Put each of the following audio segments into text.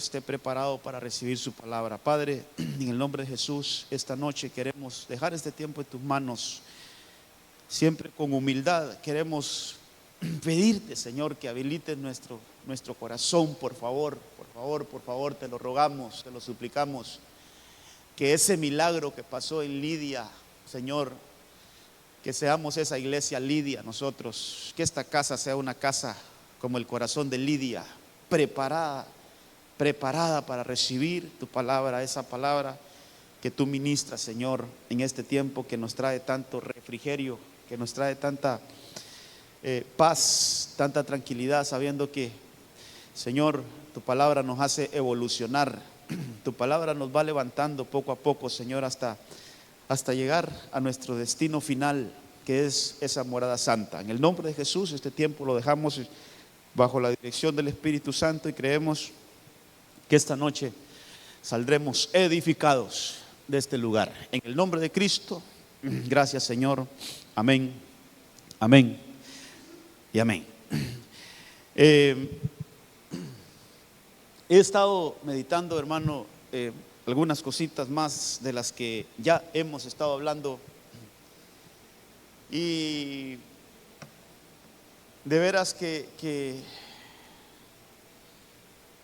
esté preparado para recibir su palabra. Padre, en el nombre de Jesús, esta noche queremos dejar este tiempo en tus manos. Siempre con humildad queremos pedirte, Señor, que habilites nuestro corazón, por favor, te lo rogamos, te lo suplicamos. Que ese milagro que pasó en Lidia, Señor, que seamos esa iglesia Lidia nosotros, que esta casa sea una casa como el corazón de Lidia, preparada para recibir tu palabra, esa palabra que tú ministras, Señor, en este tiempo que nos trae tanto refrigerio, que nos trae tanta paz, tanta tranquilidad, sabiendo que, Señor, tu palabra nos hace evolucionar, tu palabra nos va levantando poco a poco, Señor, hasta llegar a nuestro destino final, que es esa morada santa. En el nombre de Jesús, este tiempo lo dejamos bajo la dirección del Espíritu Santo y creemos que esta noche saldremos edificados de este lugar. En el nombre de Cristo, gracias, Señor. Amén, amén y amén. He estado meditando, hermano, algunas cositas más de las que ya hemos estado hablando, y de veras que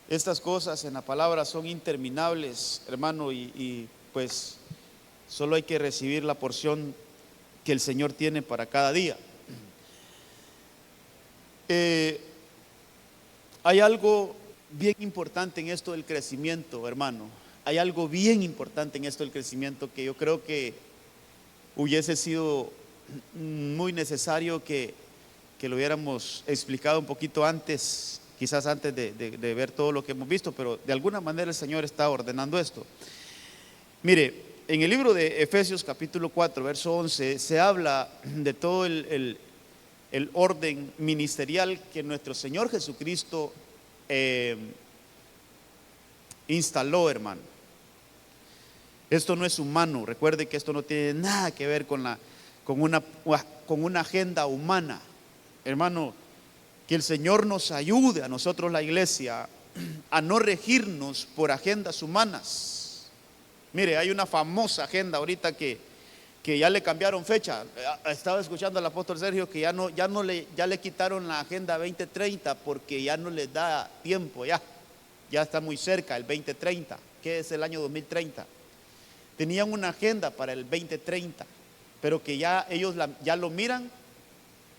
estas cosas en la palabra son interminables, hermano, y pues solo hay que recibir la porción que el Señor tiene para cada día. Hay algo bien importante en esto del crecimiento, hermano. Hay algo bien importante en esto del crecimiento que yo creo que hubiese sido muy necesario que lo hubiéramos explicado un poquito antes, quizás antes de ver todo lo que hemos visto, pero de alguna manera el Señor está ordenando esto. Mire, en el libro de Efesios capítulo 4, verso 11, se habla de todo el orden ministerial que nuestro Señor Jesucristo instaló, hermano. Esto no es humano, recuerde que esto no tiene nada que ver con una agenda humana, hermano. Que el Señor nos ayude a nosotros, la iglesia, a no regirnos por agendas humanas. Mire, hay una famosa agenda ahorita que ya le cambiaron fecha. Estaba escuchando al apóstol Sergio que ya le quitaron la agenda 2030 porque ya no les da tiempo, ya está muy cerca el 2030, que es el año 2030. Tenían una agenda para el 2030, pero que ya ellos ya lo miran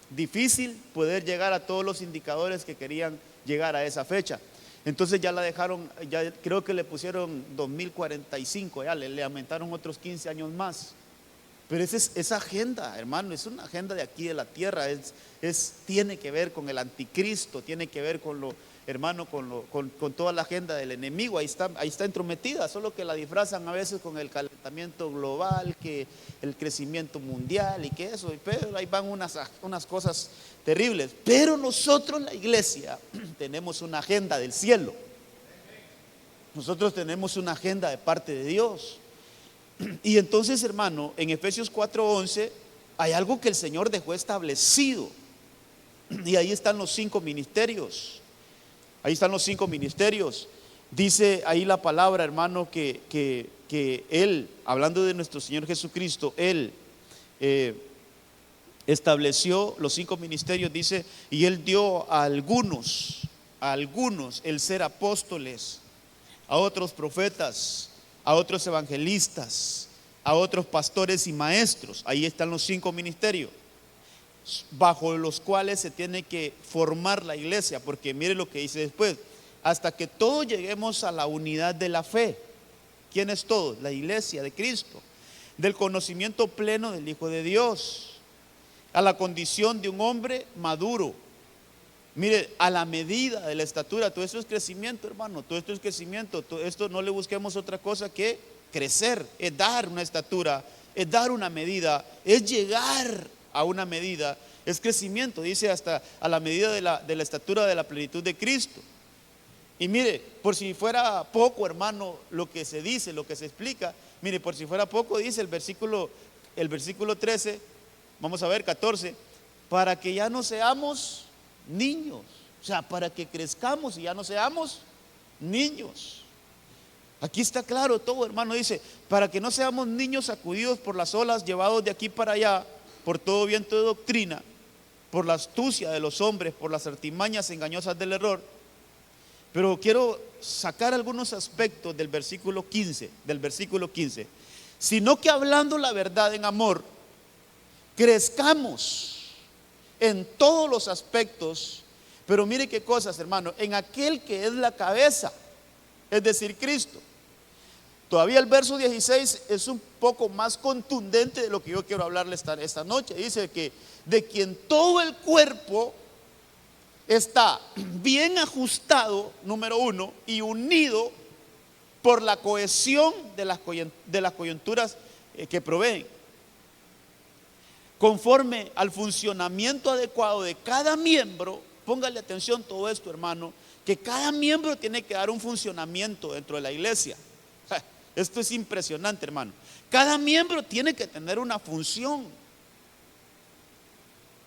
difícil poder llegar a todos los indicadores que querían llegar a esa fecha. Entonces ya la dejaron, ya creo que le pusieron 2045, ya le aumentaron otros 15 años más. Pero esa agenda, hermano, es una agenda de aquí de la tierra, tiene que ver con el anticristo, tiene que ver con hermano, con toda la agenda del enemigo. Ahí está entrometida, solo que la disfrazan a veces con el calentamiento global, que el crecimiento mundial y que eso, pero ahí van unas cosas terribles. Pero nosotros, la iglesia, tenemos una agenda del cielo. Nosotros tenemos una agenda de parte de Dios. Y entonces, hermano, en Efesios 4:11 hay algo que el Señor dejó establecido, y ahí están los 5 ministerios. Ahí están los 5 ministerios. Dice ahí la palabra, hermano, que Él, hablando de nuestro Señor Jesucristo, Él estableció los 5 ministerios, dice, y Él dio a algunos el ser apóstoles, a otros profetas, a otros evangelistas, a otros pastores y maestros. Ahí están los 5 ministerios bajo los cuales se tiene que formar la iglesia, porque mire lo que dice después: hasta que todos lleguemos a la unidad de la fe. ¿Quién es todos? La iglesia de Cristo, del conocimiento pleno del Hijo de Dios, a la condición de un hombre maduro. Mire, a la medida de la estatura. Todo esto es crecimiento, hermano, todo esto es crecimiento. Todo esto no le busquemos otra cosa que crecer, es dar una estatura, es dar una medida, es llegar a una medida, es crecimiento. Dice hasta a la medida de la estatura de la plenitud de Cristo. Y mire, por si fuera poco, hermano, lo que se dice, lo que se explica, mire, por si fuera poco, dice el versículo 13, vamos a ver, 14, para que ya no seamos niños, o sea, para que crezcamos y ya no seamos niños. Aquí está claro todo, hermano. Dice, para que no seamos niños sacudidos por las olas, llevados de aquí para allá, por todo viento de doctrina, por la astucia de los hombres, por las artimañas engañosas del error. Pero quiero sacar algunos aspectos del versículo 15, sino que hablando la verdad en amor, crezcamos en todos los aspectos. Pero mire qué cosas, hermano, en aquel que es la cabeza, es decir, Cristo. Todavía el verso 16 es un poco más contundente de lo que yo quiero hablarle esta noche. Dice que de quien todo el cuerpo está bien ajustado, número uno, y unido por la cohesión de las coyunturas que proveen, conforme al funcionamiento adecuado de cada miembro. Póngale atención todo esto, hermano, que cada miembro tiene que dar un funcionamiento dentro de la iglesia. Esto es impresionante, hermano. Cada miembro tiene que tener una función.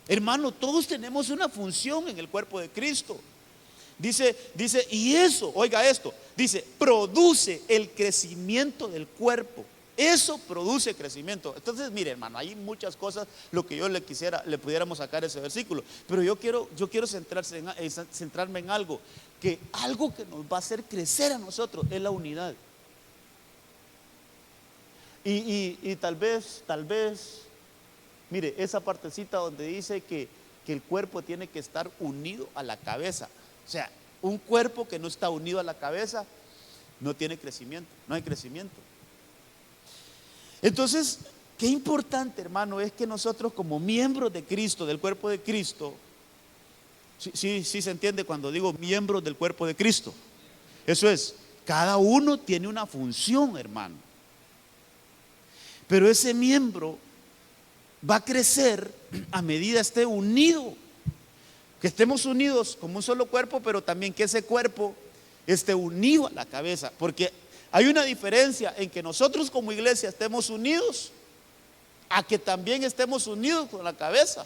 Hermano, todos tenemos una función en el cuerpo de Cristo. Dice, y eso, oiga esto, dice, produce el crecimiento del cuerpo. Eso produce crecimiento. Entonces, mire, hermano, hay muchas cosas lo que yo le pudiéramos sacar ese versículo. Pero yo quiero centrarme en algo que nos va a hacer crecer a nosotros es la unidad. Y tal vez, mire, esa partecita donde dice que el cuerpo tiene que estar unido a la cabeza. O sea, un cuerpo que no está unido a la cabeza no tiene crecimiento, no hay crecimiento. Entonces, qué importante, hermano, es que nosotros como miembros de Cristo, del cuerpo de Cristo, sí se entiende cuando digo miembros del cuerpo de Cristo. Eso es, cada uno tiene una función, hermano. Pero ese miembro va a crecer a medida esté unido. Que estemos unidos como un solo cuerpo, pero también que ese cuerpo esté unido a la cabeza. Porque hay una diferencia en que nosotros como iglesia estemos unidos a que también estemos unidos con la cabeza.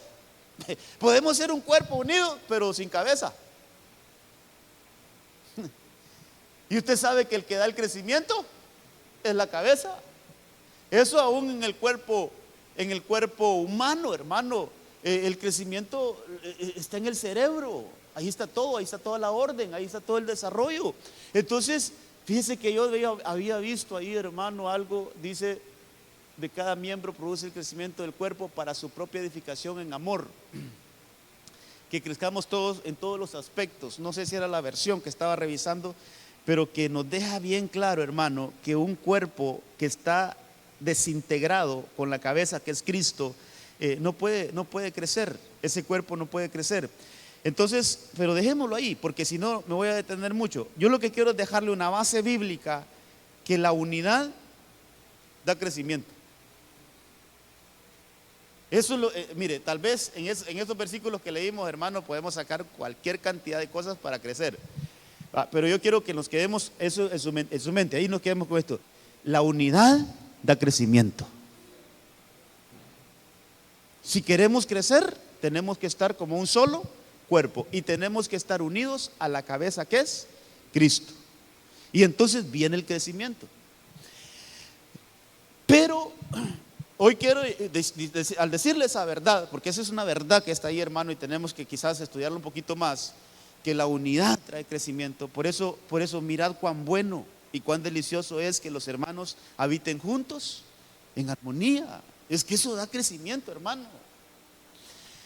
Podemos ser un cuerpo unido, pero sin cabeza. Y usted sabe que el que da el crecimiento es la cabeza. Eso aún en el cuerpo humano, hermano, el crecimiento está en el cerebro. Ahí está todo, ahí está toda la orden, ahí está todo el desarrollo. Entonces, fíjese que yo había visto ahí, hermano, algo, dice, de cada miembro produce el crecimiento del cuerpo para su propia edificación en amor. Que crezcamos todos en todos los aspectos. No sé si era la versión que estaba revisando, pero que nos deja bien claro, hermano, que un cuerpo que está desintegrado con la cabeza, que es Cristo, no puede crecer. Ese cuerpo no puede crecer. Entonces, pero dejémoslo ahí, porque si no me voy a detener mucho. Yo lo que quiero es dejarle una base bíblica, que la unidad da crecimiento. Eso mire, tal vez en esos versículos que leímos, hermano, podemos sacar cualquier cantidad de cosas para crecer. Pero yo quiero que nos quedemos eso en su mente. Ahí nos quedemos con esto. La unidad da crecimiento. Si queremos crecer, tenemos que estar como un solo cuerpo y tenemos que estar unidos a la cabeza, que es Cristo. Y entonces viene el crecimiento. Pero hoy quiero, al decirles esa verdad, porque esa es una verdad que está ahí, hermano, y tenemos que quizás estudiarlo un poquito más, que la unidad trae crecimiento. Por eso mirad cuán bueno y cuán delicioso es que los hermanos habiten juntos en armonía. Es que eso da crecimiento, hermano.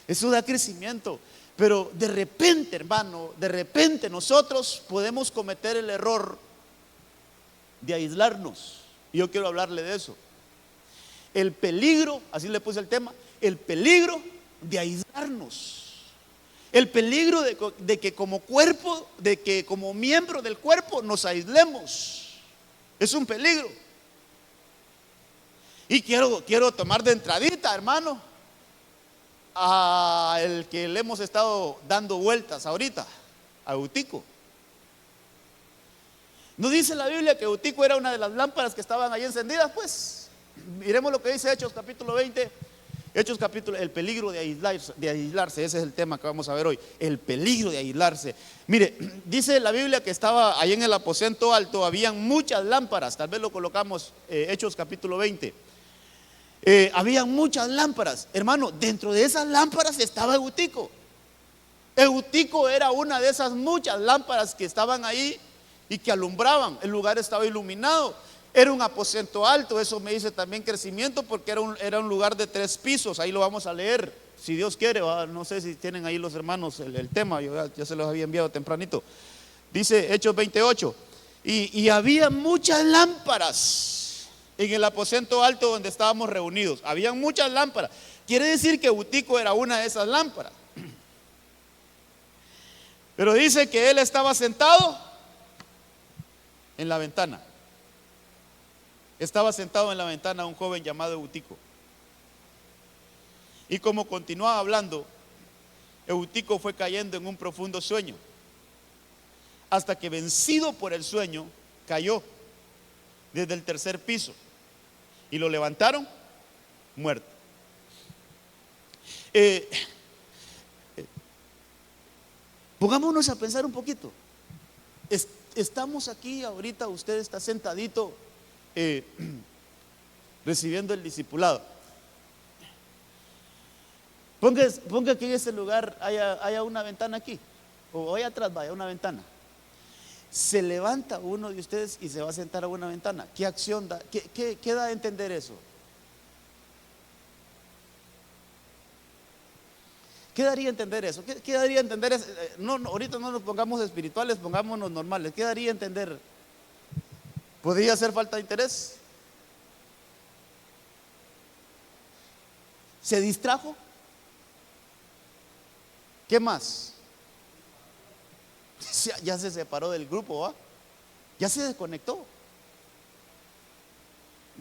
Eso da crecimiento. Pero de repente, hermano, nosotros podemos cometer el error de aislarnos. Y yo quiero hablarle de eso. El peligro, así le puse el tema, el peligro de aislarnos. El peligro de que como cuerpo, de que como miembro del cuerpo nos aislemos. Es un peligro. Y quiero tomar de entradita, hermano, a el que le hemos estado dando vueltas ahorita, a Eutico. ¿No dice la Biblia que Eutico era una de las lámparas que estaban ahí encendidas? Pues miremos lo que dice Hechos capítulo 20. Hechos capítulo, el peligro de aislarse, ese es el tema que vamos a ver hoy, el peligro de aislarse. Mire, dice la Biblia que estaba ahí en el aposento alto, habían muchas lámparas, tal vez lo colocamos, Hechos capítulo 20. Habían muchas lámparas, hermano, dentro de esas lámparas estaba Eutico. Eutico era una de esas muchas lámparas que estaban ahí y que alumbraban, el lugar estaba iluminado. Era un aposento alto, eso me dice también crecimiento, porque era un lugar de 3 pisos, ahí lo vamos a leer, si Dios quiere, no sé si tienen ahí los hermanos el tema, yo ya se los había enviado tempranito. Dice Hechos 28, y había muchas lámparas en el aposento alto donde estábamos reunidos, había muchas lámparas, quiere decir que Eutico era una de esas lámparas. Pero dice que él estaba sentado en la ventana. Estaba sentado en la ventana un joven llamado Eutico. Y como continuaba hablando, Eutico fue cayendo en un profundo sueño, hasta que, vencido por el sueño, cayó desde el 3er piso y lo levantaron muerto. Pongámonos a pensar un poquito. Estamos aquí ahorita, usted está sentadito recibiendo el discipulado. Ponga que en ese lugar haya una ventana aquí, o allá atrás vaya una ventana. Se levanta uno de ustedes y se va a sentar a una ventana. ¿Qué acción da? ¿Qué da a entender eso? ¿Qué daría a entender eso? ¿Qué daría a entender eso? No, ahorita no nos pongamos espirituales, pongámonos normales. ¿Qué daría a entender? ¿Podría ser falta de interés? ¿Se distrajo? ¿Qué más? Ya se separó del grupo, ¿va? Ya se desconectó.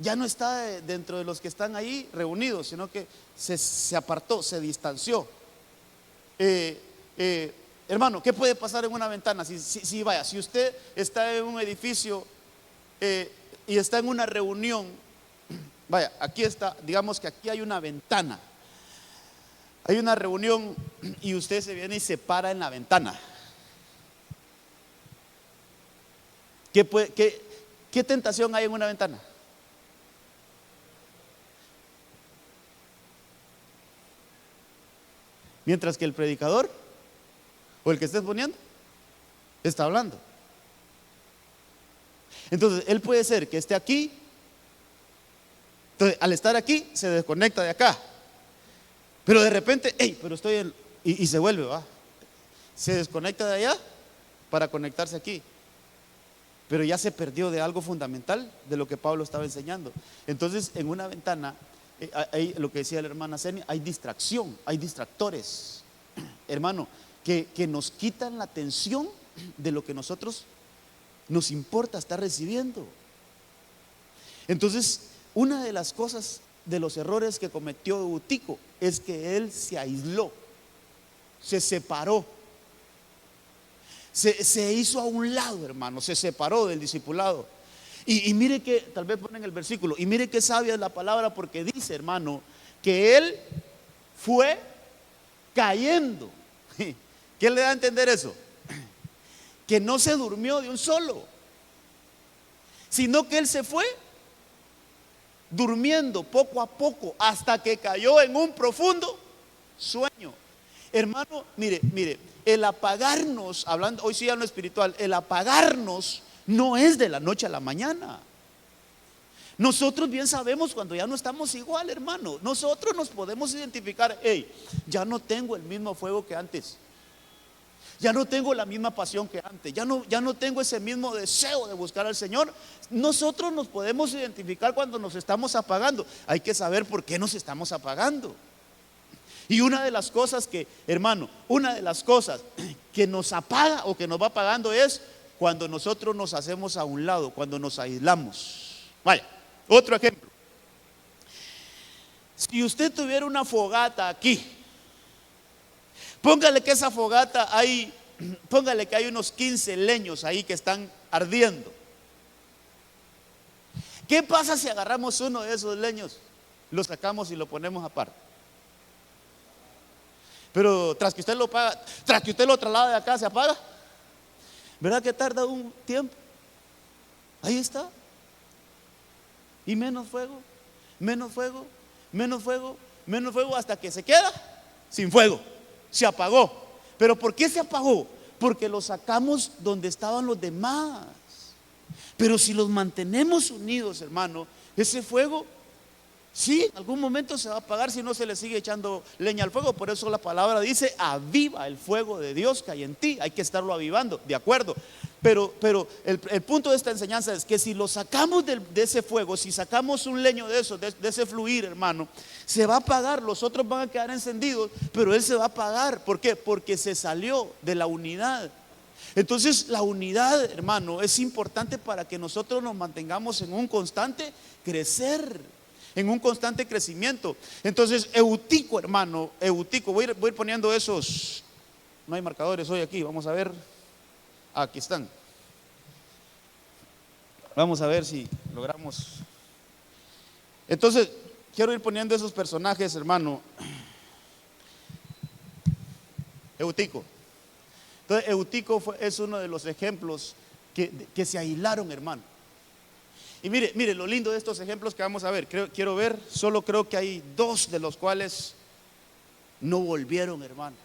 Ya no está dentro de los que están ahí reunidos, sino que se apartó, se distanció. Hermano, ¿qué puede pasar en una ventana? Vaya, si usted está en un edificio y está en una reunión, vaya, aquí está, digamos que aquí hay una ventana, hay una reunión y usted se viene y se para en la ventana. ¿Qué tentación hay en una ventana? Mientras que el predicador o el que esté exponiendo está hablando. Entonces él puede ser que esté aquí, entonces al estar aquí se desconecta de acá, pero de repente, pero estoy y se vuelve, va, se desconecta de allá para conectarse aquí, pero ya se perdió de algo fundamental de lo que Pablo estaba enseñando. Entonces en una ventana hay lo que decía la hermana Ceni, hay distracción, hay distractores, hermano, que nos quitan la atención de lo que nosotros nos importa estar recibiendo. Entonces, una de las cosas, de los errores que cometió Eutico, es que él se aisló, se separó, se hizo a un lado, hermano, se separó del discipulado. Y mire que, tal vez ponen el versículo, y mire que sabia es la palabra, porque dice, hermano, que él fue cayendo. ¿Qué le da a entender eso? Que no se durmió de un solo, sino que él se fue durmiendo poco a poco hasta que cayó en un profundo sueño. Hermano, mire, el apagarnos, hablando hoy sí ya en lo espiritual, el apagarnos no es de la noche a la mañana. Nosotros bien sabemos cuando ya no estamos igual, hermano. Nosotros nos podemos identificar, ya no tengo el mismo fuego que antes, ya no tengo la misma pasión que antes, ya no tengo ese mismo deseo de buscar al Señor. Nosotros nos podemos identificar cuando nos estamos apagando. Hay que saber por qué nos estamos apagando. Y una de las cosas que, hermano, una de las cosas que nos apaga o que nos va apagando es cuando nosotros nos hacemos a un lado, cuando nos aislamos. Vaya, otro ejemplo. Si usted tuviera una fogata aquí, póngale que esa fogata póngale que hay unos 15 leños ahí que están ardiendo. ¿Qué pasa si agarramos uno de esos leños, lo sacamos y lo ponemos aparte? Pero tras que usted lo paga, tras que usted lo traslada de acá, se apaga. ¿Verdad que tarda un tiempo? Ahí está. Y menos fuego, menos fuego, menos fuego, menos fuego, hasta que se queda sin fuego. Se apagó. ¿Pero por qué se apagó? Porque lo sacamos donde estaban los demás. Pero si los mantenemos unidos, hermano, ese fuego, sí, en algún momento se va a apagar si no se le sigue echando leña al fuego. Por eso la palabra dice: aviva el fuego de Dios que hay en ti. Hay que estarlo avivando, de acuerdo. Pero el punto de esta enseñanza es que si lo sacamos de ese fuego, si sacamos un leño de eso, de ese fluir, hermano, se va a apagar. Los otros van a quedar encendidos, pero él se va a apagar. ¿Por qué? Porque se salió de la unidad. Entonces la unidad, hermano, es importante para que nosotros nos mantengamos en un constante crecer, en un constante crecimiento. Entonces Eutico, hermano, Eutico, voy a ir poniendo esos. No hay marcadores hoy aquí, vamos a ver. Aquí están. Vamos a ver si logramos. Entonces quiero ir poniendo esos personajes, hermano. Eutico. Entonces Eutico es uno de los ejemplos que se aislaron, hermano. Y mire lo lindo de estos ejemplos que vamos a ver. Quiero ver, solo creo que hay dos de los cuales no volvieron, hermano.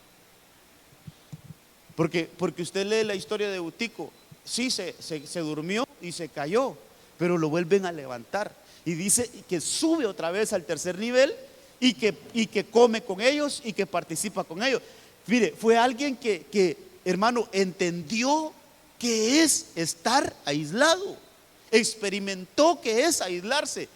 Porque usted lee la historia de Eutico. Sí, se durmió y se cayó, pero lo vuelven a levantar. Y dice que sube otra vez al tercer nivel y que come con ellos y que participa con ellos. Mire, fue alguien que hermano, entendió que es estar aislado. Experimentó que es aislarse.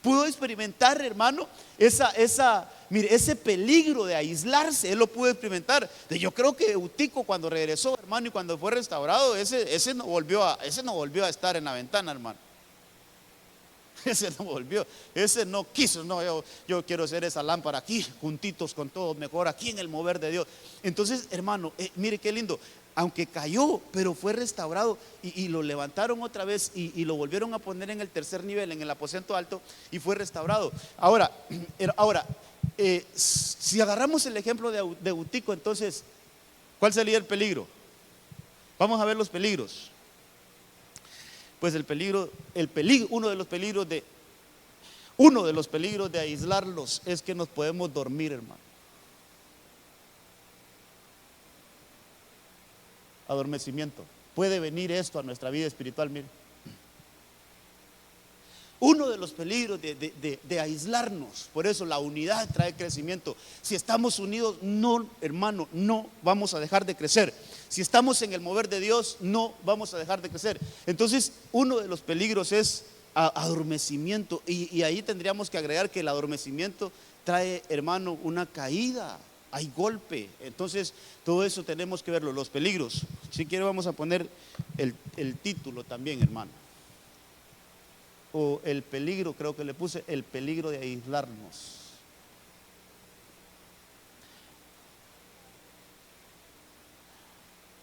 Pudo experimentar, hermano, ese peligro de aislarse. Él lo pudo experimentar. Yo creo que Eutico, cuando regresó, hermano, y cuando fue restaurado, ese no volvió a estar en la ventana, hermano. Ese no volvió, ese no quiso. No, yo quiero ser esa lámpara aquí, juntitos con todos, mejor aquí en el mover de Dios. Entonces, hermano, mire qué lindo. Aunque cayó, pero fue restaurado y lo levantaron otra vez y lo volvieron a poner en el tercer nivel, en el aposento alto, y fue restaurado. Ahora, si agarramos el ejemplo de Eutico, entonces, ¿cuál sería el peligro? Vamos a ver los peligros. Pues uno de los peligros de aislarlos es que nos podemos dormir, hermano. Adormecimiento. Puede venir esto a nuestra vida espiritual, mire. Uno de los peligros de aislarnos. Por eso la unidad trae crecimiento. Si estamos unidos, no, hermano, no vamos a dejar de crecer. Si estamos en el mover de Dios, no vamos a dejar de crecer. Entonces, uno de los peligros es adormecimiento. Y ahí tendríamos que agregar que el adormecimiento trae, hermano, una caída. Hay golpe. Entonces todo eso tenemos que verlo, los peligros. Si quiere vamos a poner el título también, hermano. O el peligro, creo que le puse el peligro de aislarnos.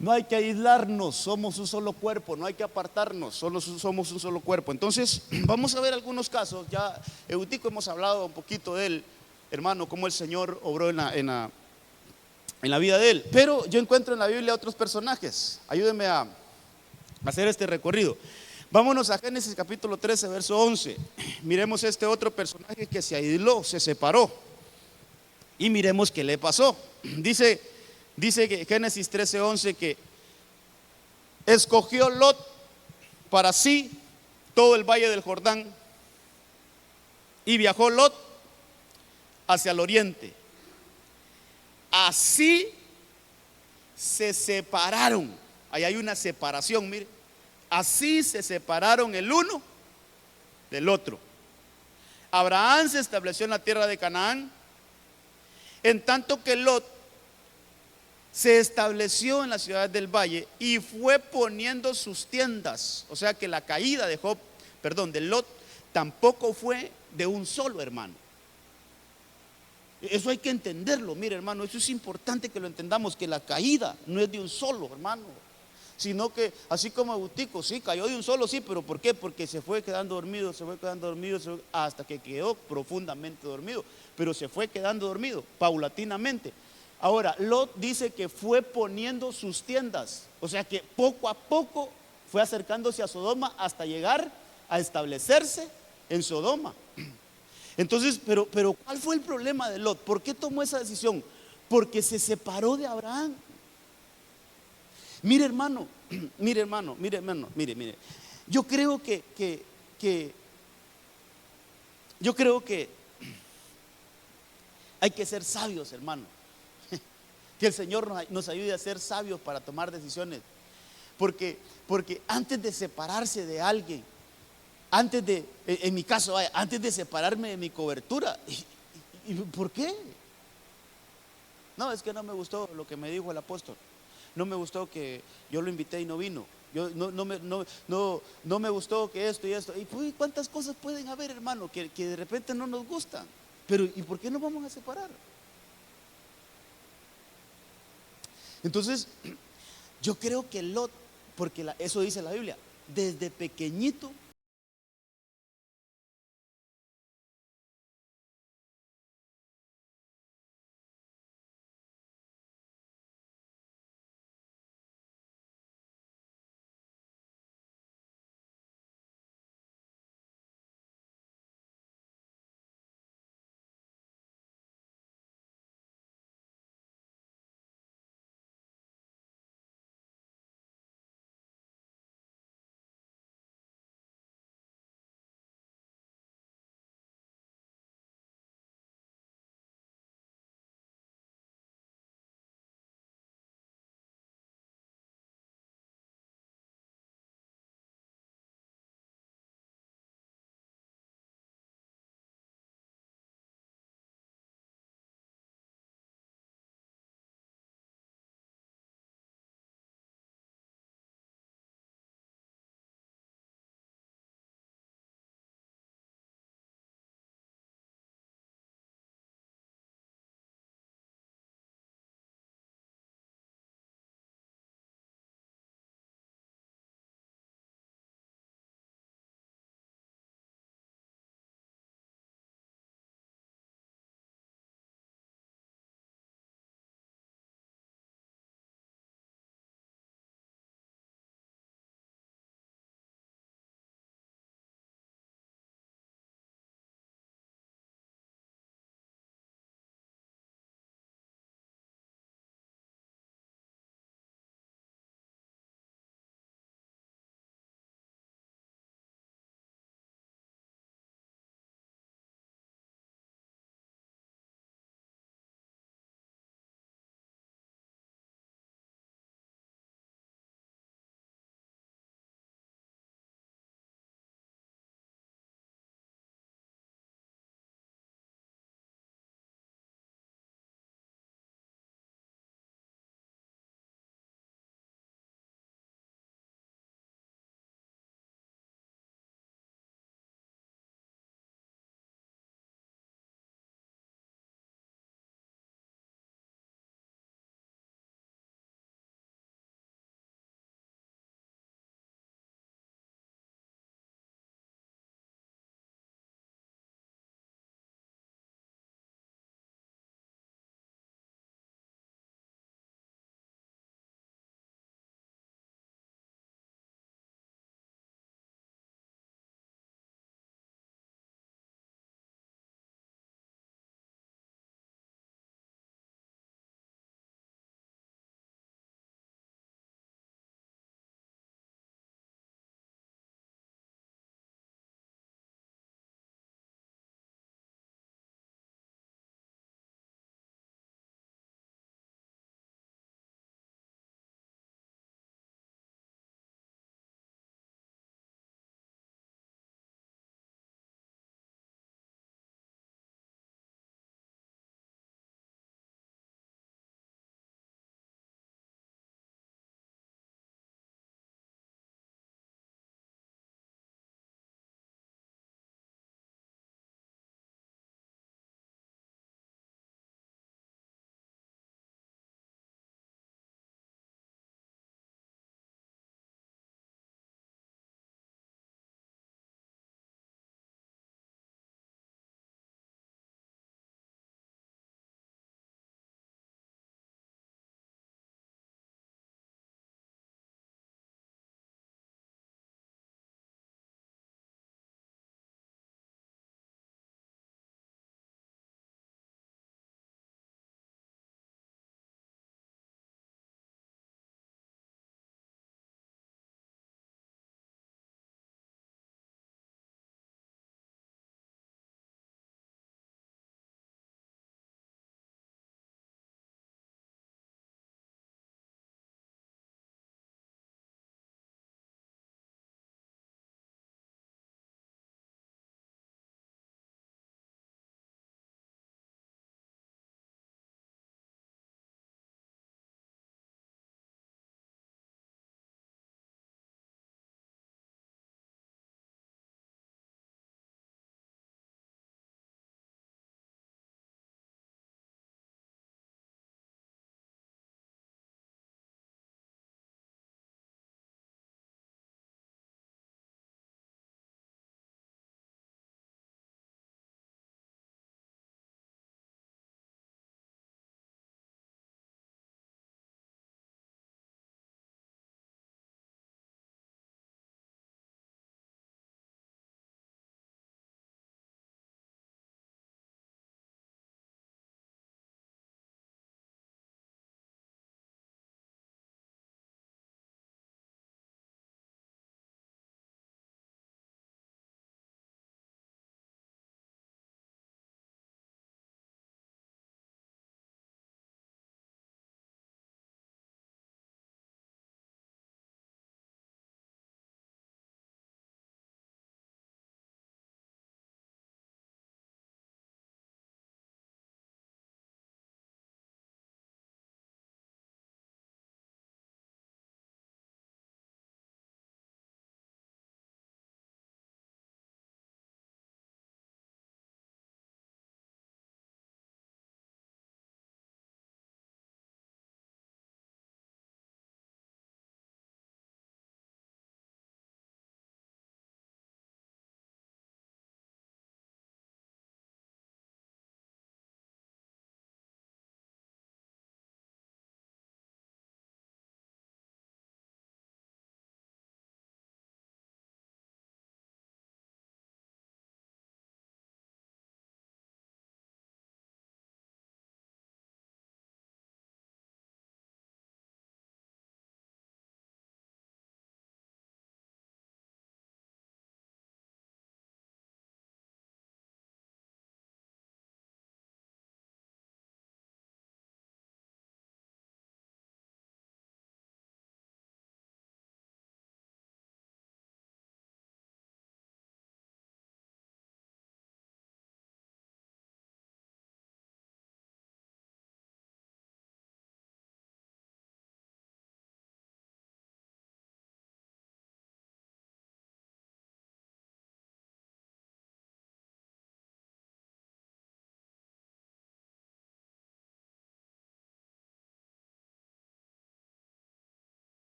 No hay que aislarnos, somos un solo cuerpo, no hay que apartarnos, solo somos un solo cuerpo. Entonces vamos a ver algunos casos. Ya Eutico hemos hablado un poquito de él, hermano, cómo el Señor obró en la vida de él. Pero yo encuentro en la Biblia otros personajes. Ayúdenme a hacer este recorrido. Vámonos a Génesis capítulo 13, verso 11. Miremos este otro personaje que se aisló, se separó. Y miremos qué le pasó. Dice que Génesis 13, 11 que escogió Lot para sí todo el valle del Jordán. Y viajó Lot hacia el oriente. Así se separaron. Ahí hay una separación, mire. Así se separaron el uno del otro. Abraham se estableció en la tierra de Canaán, en tanto que Lot se estableció en la ciudad del valle y fue poniendo sus tiendas. O sea que la caída de Lot tampoco fue de un solo, hermano. Eso hay que entenderlo, mire, hermano, eso es importante que lo entendamos, que la caída no es de un solo, hermano, sino que así como Eutico, sí, cayó de un solo, sí, pero ¿por qué? Porque se fue quedando dormido, hasta que quedó profundamente dormido, pero se fue quedando dormido paulatinamente. Ahora, Lot dice que fue poniendo sus tiendas, o sea que poco a poco fue acercándose a Sodoma hasta llegar a establecerse en Sodoma. Entonces, pero ¿cuál fue el problema de Lot? ¿Por qué tomó esa decisión? Porque se separó de Abraham. Mire hermano, mire hermano, mire hermano, mire. Yo creo que yo creo que hay que ser sabios, hermano. Que el Señor nos ayude a ser sabios para tomar decisiones. Porque antes de separarse de alguien, antes de, en mi caso, antes de separarme de mi cobertura, ¿y por qué? No, es que no me gustó lo que me dijo el apóstol. No me gustó que yo lo invité y no vino. No me gustó que esto y esto. Y pues, ¿cuántas cosas pueden haber, hermano, que de repente no nos gustan? Pero ¿y por qué nos vamos a separar? Entonces, yo creo que Lot, porque eso dice la Biblia, desde pequeñito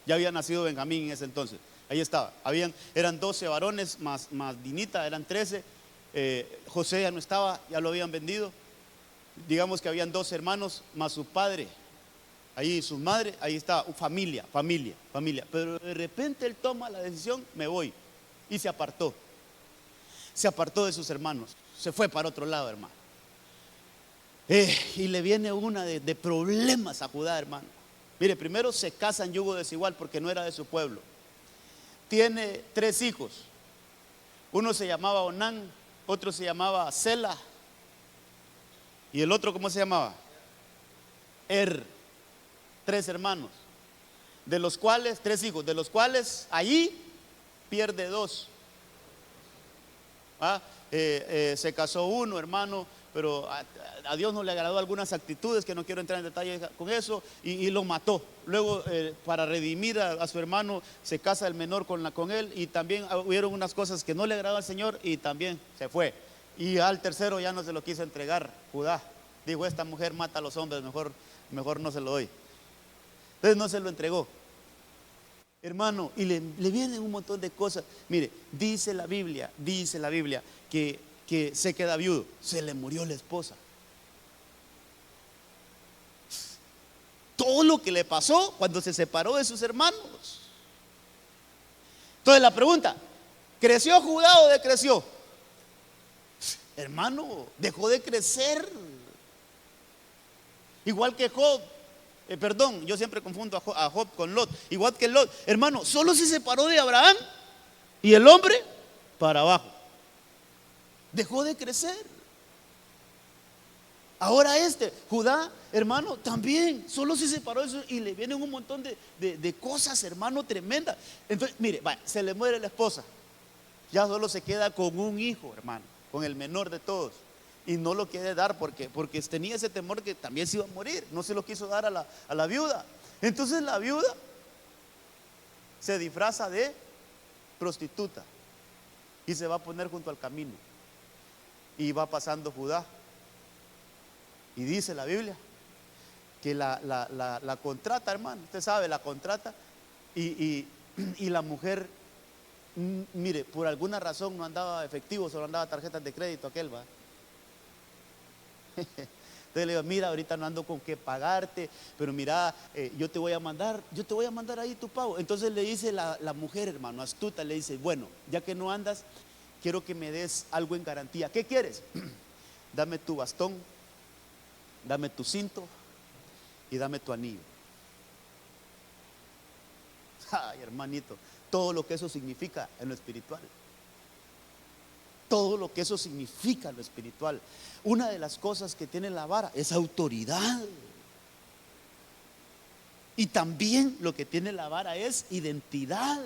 Ya había nacido Benjamín en ese entonces. Ahí estaba. Eran 12 varones más Dinita, eran 13. José ya no estaba, ya lo habían vendido. Digamos que habían 12 hermanos más su padre. Ahí su madre, ahí está, familia. Pero de repente él toma la decisión, me voy. Y se apartó. Se apartó de sus hermanos. Se fue para otro lado, hermano. Y le viene una de problemas a Judá, hermano. Mire, primero se casa en yugo desigual porque no era de su pueblo. Tiene 3 hijos. Uno se llamaba Onán, otro se llamaba Sela. ¿Y el otro cómo se llamaba? 3 hermanos. De los cuales, 3 hijos, de los cuales allí pierde 2. Se casó uno, hermano, pero a Dios no le agradó algunas actitudes que no quiero entrar en detalle con eso, y lo mató. Luego para redimir a su hermano se casa el menor con él, y también hubieron unas cosas que no le agradó al Señor y también se fue. Y al tercero ya no se lo quiso entregar Judá. Dijo, esta mujer mata a los hombres, mejor no se lo doy. Entonces no se lo entregó, hermano, y le vienen un montón de cosas. Mire, dice la Biblia que se queda viudo, se le murió la esposa. Todo lo que le pasó cuando se separó de sus hermanos. Entonces la pregunta, ¿creció Judá o decreció? Hermano, dejó de crecer. Igual que Job. Yo siempre confundo a Job con Lot. Igual que Lot, hermano, solo se separó de Abraham y el hombre para abajo. Dejó de crecer. Ahora Judá, hermano, también solo se separó de eso y le vienen un montón de cosas, hermano, tremendas. Entonces, mire, se le muere la esposa. Ya solo se queda con un hijo, hermano, con el menor de todos. Y no lo quiere dar porque tenía ese temor que también se iba a morir. No se lo quiso dar a la viuda. Entonces la viuda se disfraza de prostituta y se va a poner junto al camino. Y va pasando Judá. Y dice la Biblia que la contrata, hermano. Usted sabe, la contrata. Y la mujer, mire, por alguna razón no andaba efectivo, solo andaba tarjetas de crédito aquel, va. Entonces le digo, mira, ahorita no ando con qué pagarte, pero mira, yo te voy a mandar ahí tu pago. Entonces le dice la mujer, hermano, astuta, le dice, bueno, ya que no andas, quiero que me des algo en garantía. ¿Qué quieres? Dame tu bastón, dame tu cinto y dame tu anillo. Ay, hermanito, todo lo que eso significa en lo espiritual. Todo lo que eso significa en lo espiritual. Una de las cosas que tiene la vara es autoridad. Y también lo que tiene la vara es identidad.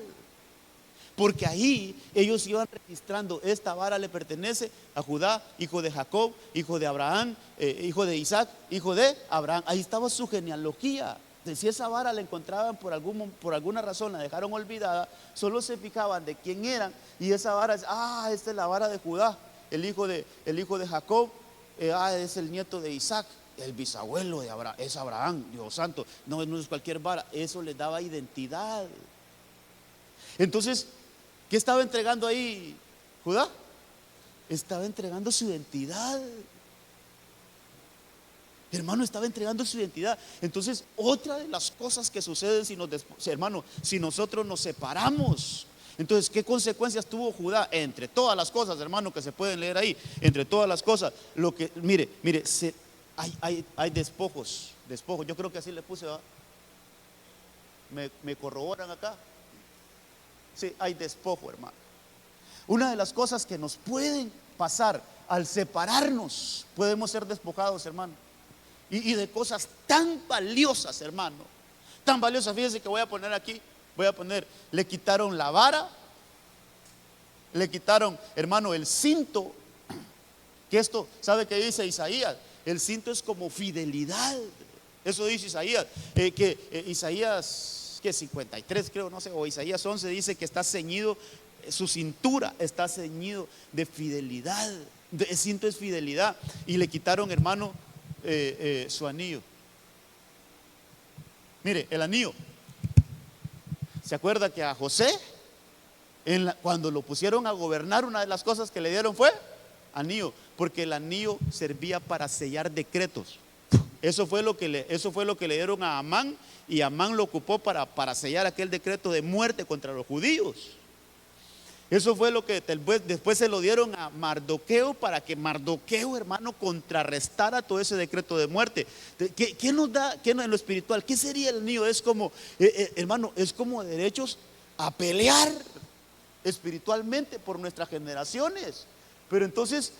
Porque ahí ellos iban registrando, esta vara le pertenece a Judá, hijo de Jacob, hijo de Abraham, hijo de Isaac, hijo de Abraham. Ahí estaba su genealogía. Si esa vara la encontraban por alguna razón, la dejaron olvidada, solo se fijaban de quién eran. Y esa vara esta es la vara de Judá, el hijo de Jacob, es el nieto de Isaac, el bisabuelo de Abraham, es Abraham, Dios santo, no es cualquier vara. Eso les daba identidad. Entonces, ¿qué estaba entregando ahí Judá? Estaba entregando su identidad. Hermano, estaba entregando su identidad. Entonces, otra de las cosas que suceden si nosotros nos separamos. Entonces, ¿qué consecuencias tuvo Judá? Entre todas las cosas, hermano, que se pueden leer ahí, entre todas las cosas, mire, hay despojos. Yo creo que así le puse, ¿verdad? ¿Me corroboran acá? Sí, hay despojo, hermano. Una de las cosas que nos pueden pasar al separarnos, podemos ser despojados, hermano. Y de cosas tan valiosas, hermano. Tan valiosas. Fíjense que voy a poner aquí, le quitaron la vara, le quitaron, hermano, el cinto. Que esto, ¿sabe qué dice Isaías? El cinto es como fidelidad. Eso dice Isaías. Isaías, que 53 creo, no sé, o Isaías 11 dice que está ceñido, su cintura está ceñido de fidelidad. El cinto es fidelidad. Y le quitaron, hermano, su anillo. Mire, el anillo ¿Se acuerda que a José, cuando lo pusieron a gobernar, una de las cosas que le dieron fue anillo? Porque el anillo servía para sellar decretos. Eso fue lo que le dieron a Amán, y Amán lo ocupó para sellar aquel decreto de muerte contra los judíos. Eso fue lo que después se lo dieron a Mardoqueo, para que Mardoqueo, hermano, contrarrestara todo ese decreto de muerte. ¿Qué nos da en lo espiritual? ¿Qué sería el anillo? Es como, hermano, es como derechos a pelear espiritualmente por nuestras generaciones. Pero entonces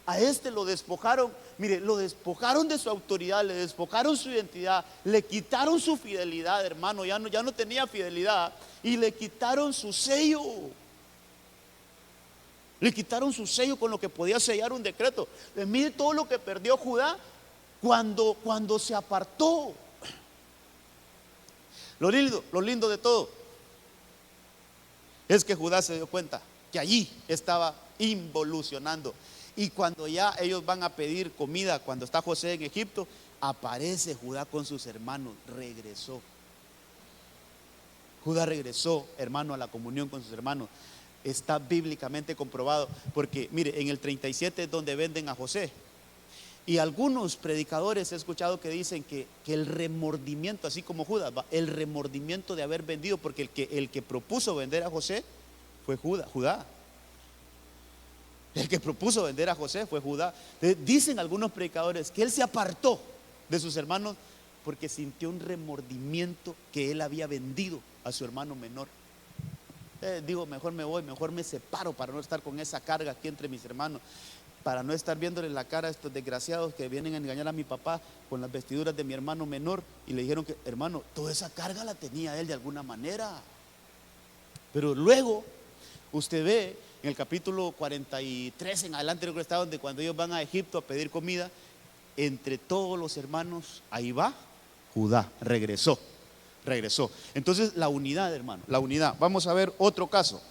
a este lo despojaron, mire, lo despojaron de su autoridad, le despojaron su identidad, le quitaron su fidelidad, hermano, ya no tenía fidelidad, y le quitaron su sello. Le quitaron su sello con lo que podía sellar un decreto. Mire todo lo que perdió Judá cuando se apartó. Lo lindo de todo es que Judá se dio cuenta que allí estaba involucionando. Y cuando ya ellos van a pedir comida, cuando está José en Egipto, aparece Judá con sus hermanos. Judá regresó, hermano, a la comunión con sus hermanos. Está bíblicamente comprobado, porque mire, en el 37 es donde venden a José. Y algunos predicadores he escuchado que dicen que el remordimiento, así como Judas, el remordimiento de haber vendido, porque el que propuso vender a José fue Judá. El que propuso vender a José fue Judá. Dicen algunos predicadores que él se apartó de sus hermanos porque sintió un remordimiento que él había vendido a su hermano menor. Digo, mejor me voy, mejor me separo para no estar con esa carga aquí entre mis hermanos, para no estar viéndole la cara a estos desgraciados que vienen a engañar a mi papá con las vestiduras de mi hermano menor. Y le dijeron que, hermano, toda esa carga la tenía él de alguna manera. Pero luego usted ve en el capítulo 43 en adelante, creo que está, donde cuando ellos van a Egipto a pedir comida, entre todos los hermanos, ahí va Judá, regresó. Entonces la unidad, hermano, la unidad. Vamos a ver otro caso.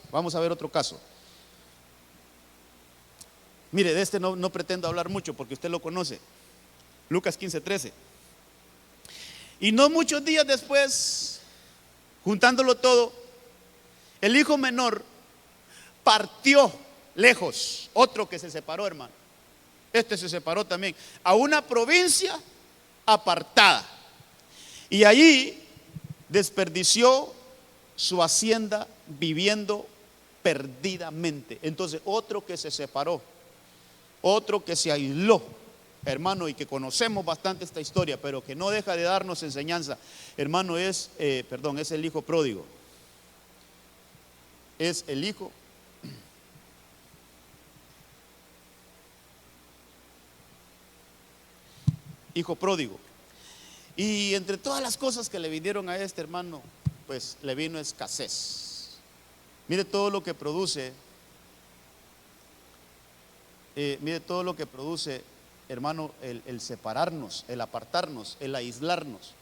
Mire, de este no pretendo hablar mucho porque usted lo conoce. Lucas 15:13. Y no muchos días después, juntándolo todo, el hijo menor partió lejos. Otro que se separó, hermano. Este se separó también a una provincia apartada, y allí desperdició su hacienda viviendo perdidamente. Entonces otro que se separó, otro que se aisló, hermano, y que conocemos bastante esta historia, pero que no deja de darnos enseñanza, hermano, es el hijo pródigo. Es el hijo pródigo. Y entre todas las cosas que le vinieron a este hermano, pues le vino escasez. Mire todo lo que produce, hermano, el separarnos, el apartarnos, el aislarnos.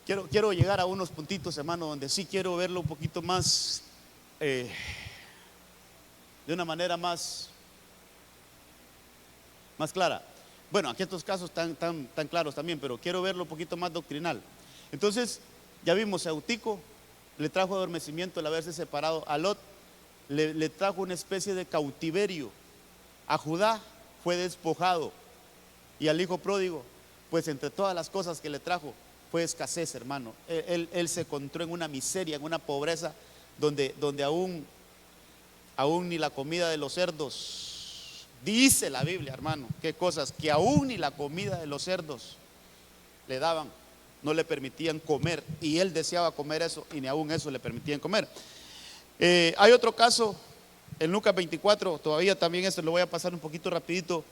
Quiero llegar a unos puntitos, hermano, donde sí quiero verlo un poquito más, de una manera más clara. Bueno, aquí estos casos tan claros también, pero quiero verlo un poquito más doctrinal. Entonces, ya vimos a Eutico, le trajo adormecimiento el haberse separado. A Lot le trajo una especie de cautiverio. A Judá fue despojado. Y al hijo pródigo, pues entre todas las cosas que le trajo, fue escasez, hermano. Él se encontró en una miseria, en una pobreza, donde aún ni la comida de los cerdos. Dice la Biblia, hermano, qué cosas, que aún ni la comida de los cerdos le daban, no le permitían comer, y él deseaba comer eso, y ni aún eso le permitían comer. Hay otro caso en Lucas 24, todavía también esto lo voy a pasar un poquito rapidito.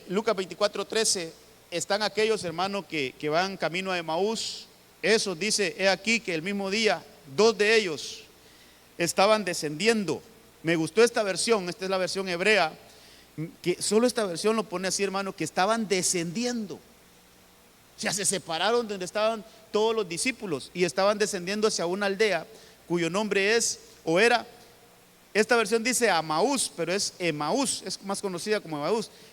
Lucas 24:13, están aquellos hermanos que van camino a Emaús. Eso dice, he aquí que el mismo día 2 de ellos estaban descendiendo. Me gustó esta versión, esta es la versión hebrea, que solo esta versión lo pone así, hermano, que estaban descendiendo. O sea, se separaron de donde estaban todos los discípulos y estaban descendiendo hacia una aldea cuyo nombre es, o era, esta versión dice Amaús, pero es Emaús, es más conocida como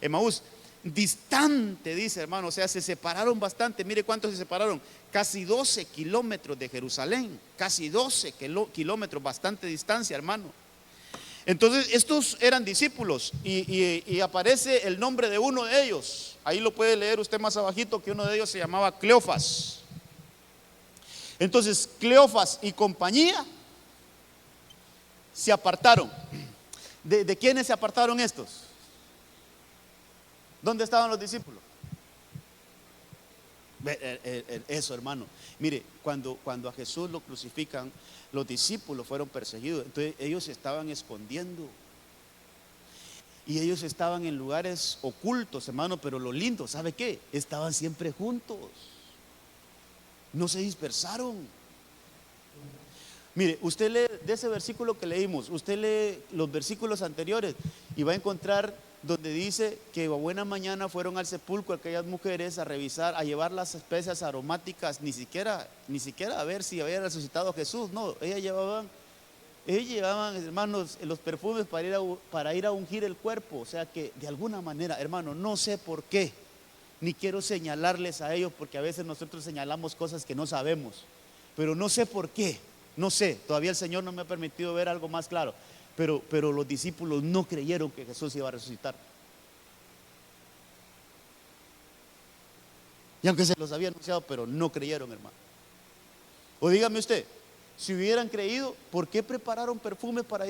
Emaús. distante, dice, hermano. O sea, se separaron bastante. Mire cuántos se separaron: casi 12 kilómetros de Jerusalén, casi 12 kilómetros, bastante distancia, hermano. Entonces estos eran discípulos y aparece el nombre de uno de ellos. Ahí lo puede leer usted más abajito, que uno de ellos se llamaba Cleofas. Entonces Cleofas y compañía se apartaron. ¿De quiénes se apartaron estos? ¿Dónde estaban los discípulos? Eso, hermano. Mire, cuando a Jesús lo crucifican, los discípulos fueron perseguidos. Entonces ellos se estaban escondiendo. Y ellos estaban en lugares ocultos, hermano. Pero lo lindo, ¿sabe qué? Estaban siempre juntos. No se dispersaron. Mire, usted lee de ese versículo que leímos, usted lee los versículos anteriores y va a encontrar donde dice que a buena mañana fueron al sepulcro aquellas mujeres a revisar, a llevar las especias aromáticas, ni siquiera a ver si había resucitado Jesús. No, ellas llevaban, hermanos, los perfumes para ir a ungir el cuerpo. O sea que de alguna manera, hermano, no sé por qué, ni quiero señalarles a ellos, porque a veces nosotros señalamos cosas que no sabemos, pero no sé por qué, no sé, todavía el Señor no me ha permitido ver algo más claro. Pero los discípulos no creyeron que Jesús iba a resucitar. Y aunque se los había anunciado, pero no creyeron, hermano. O dígame usted, si hubieran creído, ¿por qué prepararon perfumes para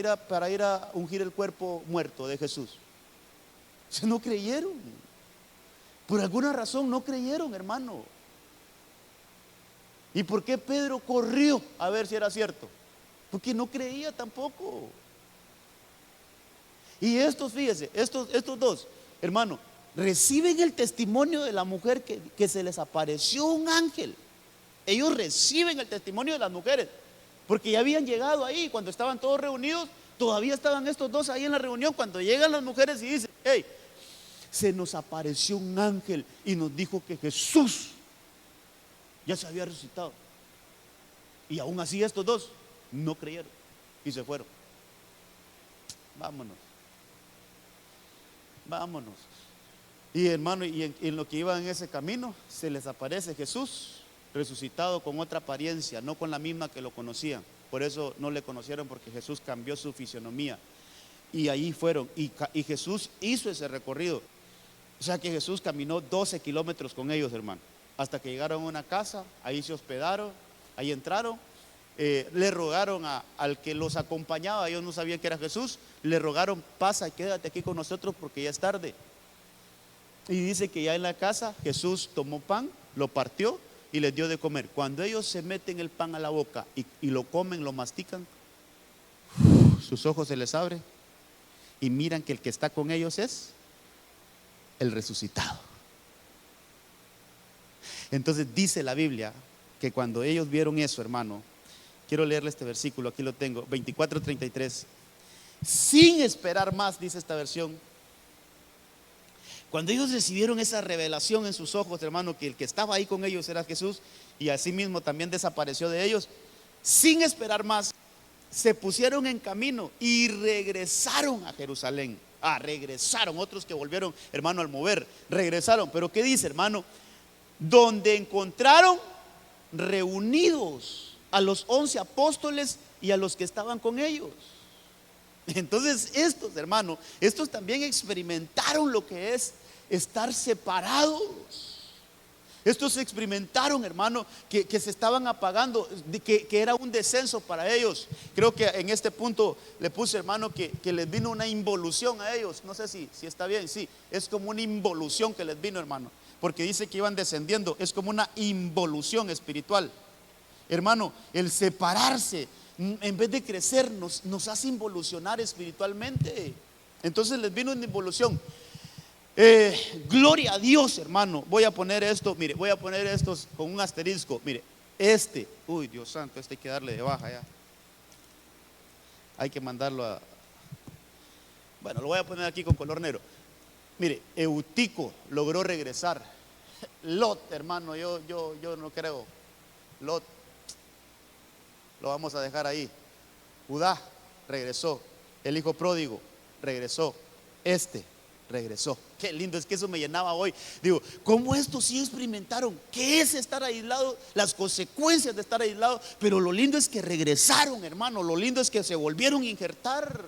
ir a ungir el cuerpo muerto de Jesús? O no creyeron. Por alguna razón no creyeron, hermano. ¿Y por qué Pedro corrió a ver si era cierto? Porque no creía tampoco. Y estos, fíjese, estos dos, hermano, reciben el testimonio de la mujer que se les apareció un ángel. Ellos reciben el testimonio de las mujeres, porque ya habían llegado ahí. Cuando estaban todos reunidos, todavía estaban estos dos ahí en la reunión. Cuando llegan las mujeres y dicen: hey, se nos apareció un ángel y nos dijo que Jesús ya se había resucitado. Y aún así estos dos no creyeron y se fueron. Vámonos. Y hermano, y en lo que iban en ese camino, se les aparece Jesús resucitado con otra apariencia, no con la misma que lo conocían. Por eso no le conocieron, porque Jesús cambió su fisionomía. Y ahí fueron, y Jesús hizo ese recorrido. O sea que Jesús caminó 12 kilómetros con ellos, hermano, hasta que llegaron a una casa. Ahí se hospedaron, ahí entraron. Le rogaron al que los acompañaba, ellos no sabían que era Jesús, le rogaron: pasa, quédate aquí con nosotros porque ya es tarde. Y dice que ya en la casa Jesús tomó pan, lo partió y les dio de comer. Cuando ellos se meten el pan a la boca y lo comen, lo mastican, sus ojos se les abren y miran que el que está con ellos es el resucitado. Entonces dice la Biblia que cuando ellos vieron eso, hermano, quiero leerle este versículo, aquí lo tengo, 24:33. Sin esperar más, dice esta versión. Cuando ellos recibieron esa revelación en sus ojos, hermano, que el que estaba ahí con ellos era Jesús, y asimismo también desapareció de ellos, sin esperar más, se pusieron en camino y regresaron a Jerusalén. Regresaron, otros que volvieron, hermano, al mover, regresaron. Pero ¿qué dice, hermano? Donde encontraron reunidos a los 11 apóstoles y a los que estaban con ellos. Entonces estos, hermanos, estos también experimentaron lo que es estar separados. Estos experimentaron, hermano, que se estaban apagando, que era un descenso para ellos. Creo que en este punto le puse, hermano, que les vino una involución a ellos. No sé si está bien, sí, es como una involución que les vino, hermano, porque dice que iban descendiendo, es como una involución espiritual. Hermano, el separarse, en vez de crecer, nos hace involucionar espiritualmente. Entonces les vino una involución. Gloria a Dios, hermano. Voy a poner esto, mire, voy a poner estos con un asterisco. Mire, uy, Dios santo, hay que darle de baja ya. Hay que mandarlo bueno, lo voy a poner aquí con color negro. Mire, Eutico logró regresar. Lot, hermano, yo no creo. Lot, lo vamos a dejar ahí. Judá regresó. El hijo pródigo regresó. regresó. Qué lindo, es que eso me llenaba hoy. Digo, ¿cómo estos sí experimentaron qué es estar aislado? Las consecuencias de estar aislado. Pero lo lindo es que regresaron, hermano. Lo lindo es que se volvieron a injertar.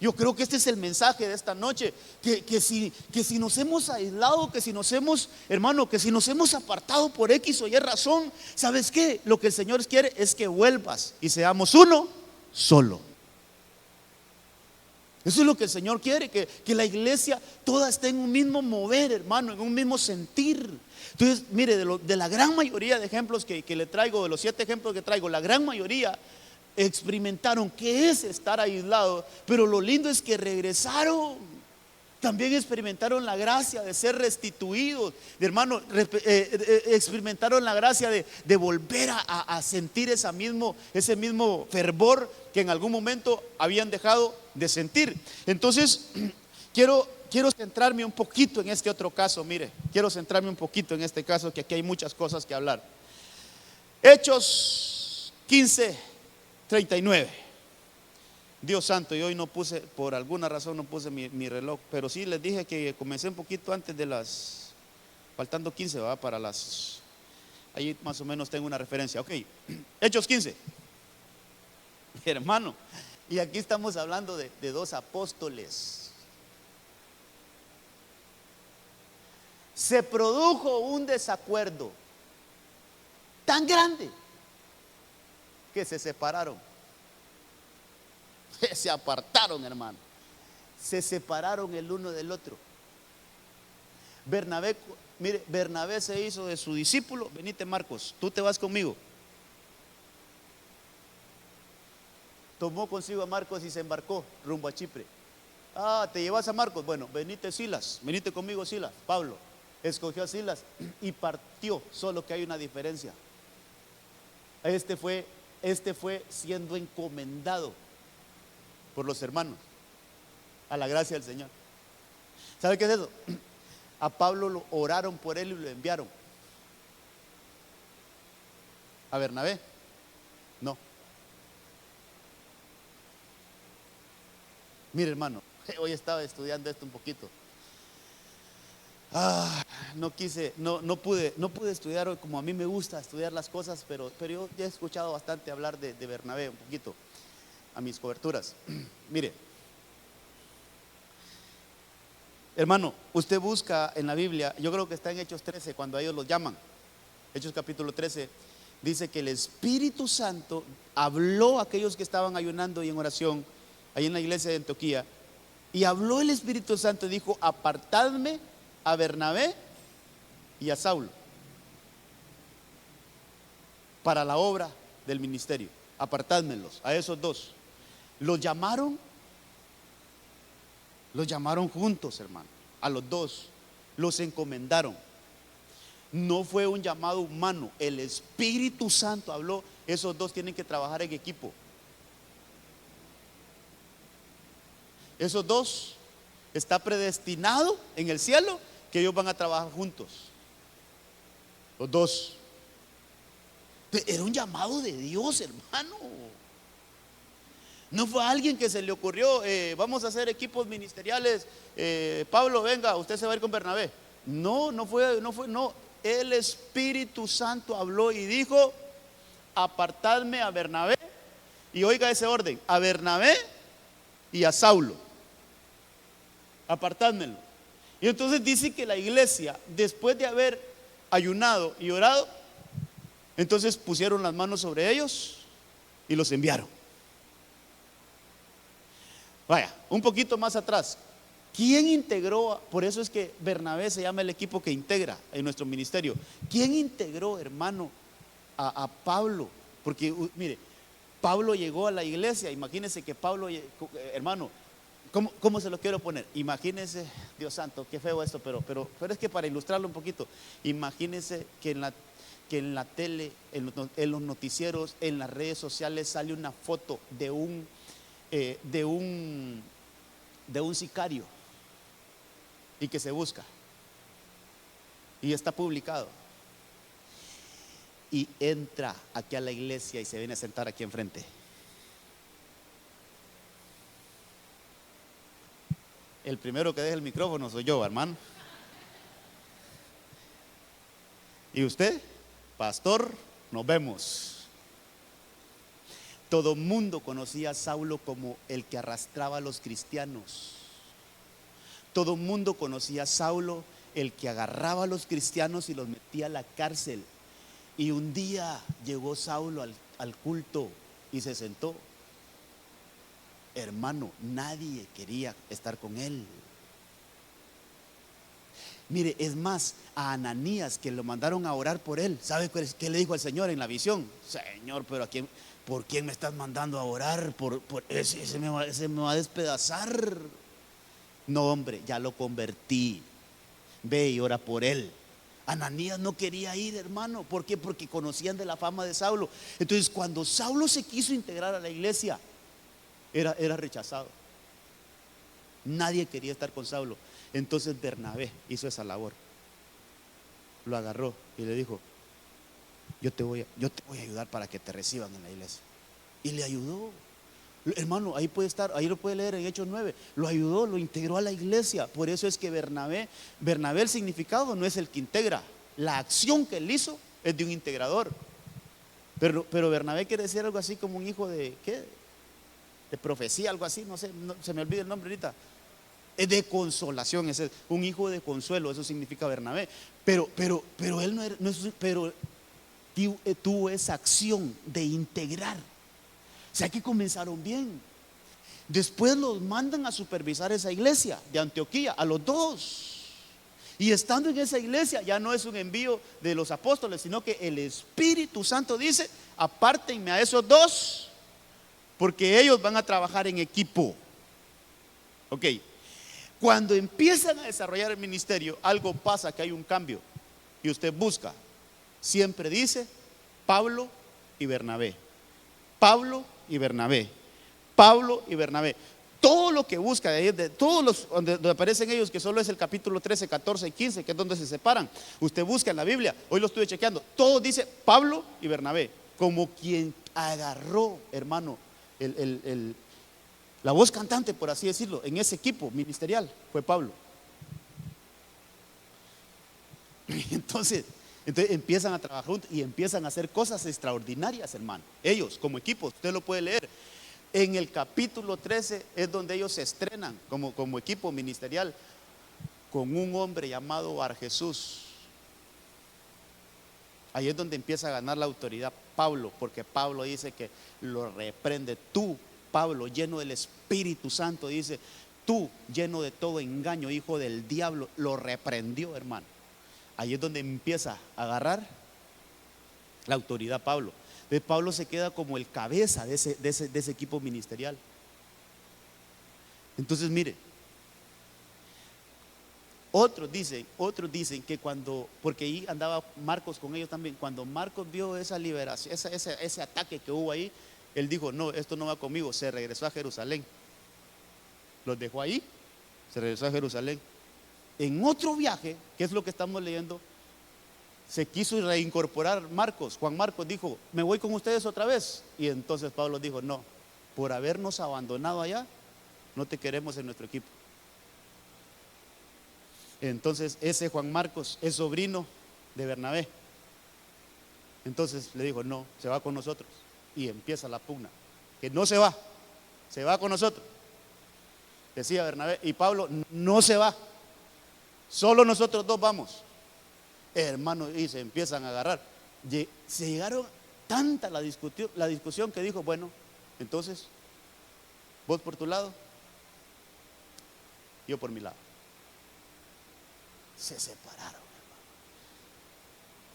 Yo creo que este es el mensaje de esta noche, que si nos hemos aislado, que si nos hemos, hermano, que si nos hemos apartado por X o Y razón, ¿sabes qué? Lo que el Señor quiere es que vuelvas y seamos uno solo. Eso es lo que el Señor quiere, que la iglesia toda esté en un mismo mover, hermano, en un mismo sentir. Entonces, mire, de la gran mayoría de ejemplos que le traigo, de los 7 ejemplos que traigo, la gran mayoría experimentaron qué es estar aislado, pero lo lindo es que regresaron. También experimentaron la gracia de ser restituidos, hermano, experimentaron la gracia de volver a sentir ese mismo fervor que en algún momento habían dejado de sentir. Entonces, quiero centrarme un poquito en este otro caso. Mire, quiero centrarme un poquito en este caso, que aquí hay muchas cosas que hablar. Hechos 15:39. Dios santo, y hoy no puse, por alguna razón no puse mi reloj, pero sí les dije que comencé un poquito antes de las, faltando 15, ¿va? Para las, ahí más o menos tengo una referencia. Ok, Hechos 15. Hermano, y aquí estamos hablando de 2 apóstoles. Se produjo un desacuerdo tan grande que se separaron. Se apartaron, hermano. Se separaron el uno del otro. Bernabé, mire, Bernabé se hizo de su discípulo. Venite, Marcos, tú te vas conmigo. Tomó consigo a Marcos y se embarcó rumbo a Chipre. Ah, ¿te llevas a Marcos? Bueno, venite Silas, venite conmigo Silas. Pablo escogió a Silas y partió. Solo que hay una diferencia. Este fue siendo encomendado por los hermanos a la gracia del Señor. ¿Sabe qué es eso? A Pablo lo oraron por él y lo enviaron. A Bernabé, no. Mire, hermano, hoy estaba estudiando esto un poquito. No pude estudiar hoy como a mí me gusta estudiar las cosas, pero yo ya he escuchado bastante hablar de Bernabé un poquito a mis coberturas. Mire, hermano, usted busca en la Biblia, yo creo que está en Hechos 13 cuando a ellos los llaman. Hechos capítulo 13 dice que el Espíritu Santo habló a aquellos que estaban ayunando y en oración ahí en la iglesia de Antioquía, y habló el Espíritu Santo y dijo: apartadme a Bernabé y a Saulo para la obra del ministerio. Apartádmelos a esos 2. Los llamaron juntos, hermano, a los 2, los encomendaron. No fue un llamado humano, el Espíritu Santo habló. Esos 2 tienen que trabajar en equipo. Esos 2 está predestinado en el cielo que ellos van a trabajar juntos. Los 2. Era un llamado de Dios, hermano. No fue a alguien que se le ocurrió, vamos a hacer equipos ministeriales, Pablo, venga, usted se va a ir con Bernabé. No fue. El Espíritu Santo habló y dijo: apartadme a Bernabé, y oiga ese orden, a Bernabé y a Saulo. Apartádmelo. Y entonces dice que la iglesia, después de haber ayunado y orado, entonces pusieron las manos sobre ellos y los enviaron. Vaya, un poquito más atrás, ¿quién integró? Por eso es que Bernabé se llama el equipo que integra en nuestro ministerio. ¿Quién integró, hermano, a Pablo? Porque mire, Pablo llegó a la iglesia. Imagínense que Pablo, hermano, ¿cómo se lo quiero poner? Imagínense, Dios santo, qué feo esto, pero es que para ilustrarlo un poquito, imagínense que en la tele, en los noticieros, en las redes sociales sale una foto de un sicario y que se busca y está publicado, y entra aquí a la iglesia y se viene a sentar aquí enfrente. el primero que deja el micrófono soy yo, hermano. ¿Y usted? Pastor, nos vemos. Todo mundo conocía a Saulo como el que arrastraba a los cristianos. Todo mundo conocía a Saulo, el que agarraba a los cristianos y los metía a la cárcel. Y un día llegó Saulo al culto y se sentó. Hermano, nadie quería estar con él. Mire, es más, a Ananías, que lo mandaron a orar por él, ¿sabe qué le dijo al Señor en la visión? Señor, pero ¿por quién me estás mandando a orar? Ese me va a despedazar. No, hombre, ya lo convertí. Ve y ora por él. Ananías no quería ir, hermano. ¿Por qué? Porque conocían de la fama de Saulo. Entonces, cuando Saulo se quiso integrar a la iglesia, era rechazado. Nadie quería estar con Saulo. Entonces Bernabé hizo esa labor. Lo agarró y le dijo: yo te voy a ayudar para que te reciban en la iglesia. Y le ayudó. Hermano, ahí puede estar, ahí lo puede leer en Hechos 9. Lo ayudó, lo integró a la iglesia. Por eso es que Bernabé, el significado no es el que integra. La acción que él hizo es de un integrador. Pero Bernabé quiere decir algo así como un hijo de, ¿qué? De profecía, algo así, no sé, se me olvida el nombre ahorita. Es de consolación, es un hijo de consuelo, eso significa Bernabé. Pero él pero tuvo esa acción de integrar. O sea que comenzaron bien. Después los mandan a supervisar esa iglesia de Antioquía, a los dos. Y estando en esa iglesia, ya no es un envío de los apóstoles, sino que el Espíritu Santo dice: apártenme a esos dos, porque ellos van a trabajar en equipo. Ok. Cuando empiezan a desarrollar el ministerio, algo pasa, que hay un cambio. Y usted busca, siempre dice Pablo y Bernabé. Pablo y Bernabé. Pablo y Bernabé. Todo lo que busca de todos los donde aparecen ellos, que solo es el capítulo 13, 14 y 15, que es donde se separan. Usted busca en la Biblia, hoy lo estuve chequeando, todo dice Pablo y Bernabé, como quien agarró, hermano, la voz cantante, por así decirlo, en ese equipo ministerial fue Pablo. Entonces empiezan a trabajar juntos y empiezan a hacer cosas extraordinarias, hermano. Ellos como equipo, usted lo puede leer. En el capítulo 13 es donde ellos se estrenan como equipo ministerial con un hombre llamado Barjesús. Ahí es donde empieza a ganar la autoridad Pablo, porque Pablo dice que lo reprende. Tú, Pablo, lleno del Espíritu Santo, dice: tú, lleno de todo engaño, hijo del diablo, lo reprendió, hermano. Ahí es donde empieza a agarrar la autoridad Pablo. De Pablo se queda como el cabeza de ese equipo ministerial. Entonces, mire, otros dicen que porque ahí andaba Marcos con ellos también, cuando Marcos vio esa liberación, ese ataque que hubo ahí, él dijo: no, esto no va conmigo. Se regresó a Jerusalén. Los dejó ahí, se regresó a Jerusalén. En otro viaje, que es lo que estamos leyendo, se quiso reincorporar Juan Marcos dijo: me voy con ustedes otra vez. Y entonces Pablo dijo: no, por habernos abandonado allá, no te queremos en nuestro equipo. Entonces ese Juan Marcos es sobrino de Bernabé. Entonces le dijo: no, se va con nosotros. Y empieza la pugna, que no se va con nosotros, decía Bernabé. Y Pablo: no se va, solo nosotros dos vamos. Hermano, y se empiezan a agarrar. Se llegaron tanta la discusión que dijo: bueno, entonces vos por tu lado, yo por mi lado. Se separaron,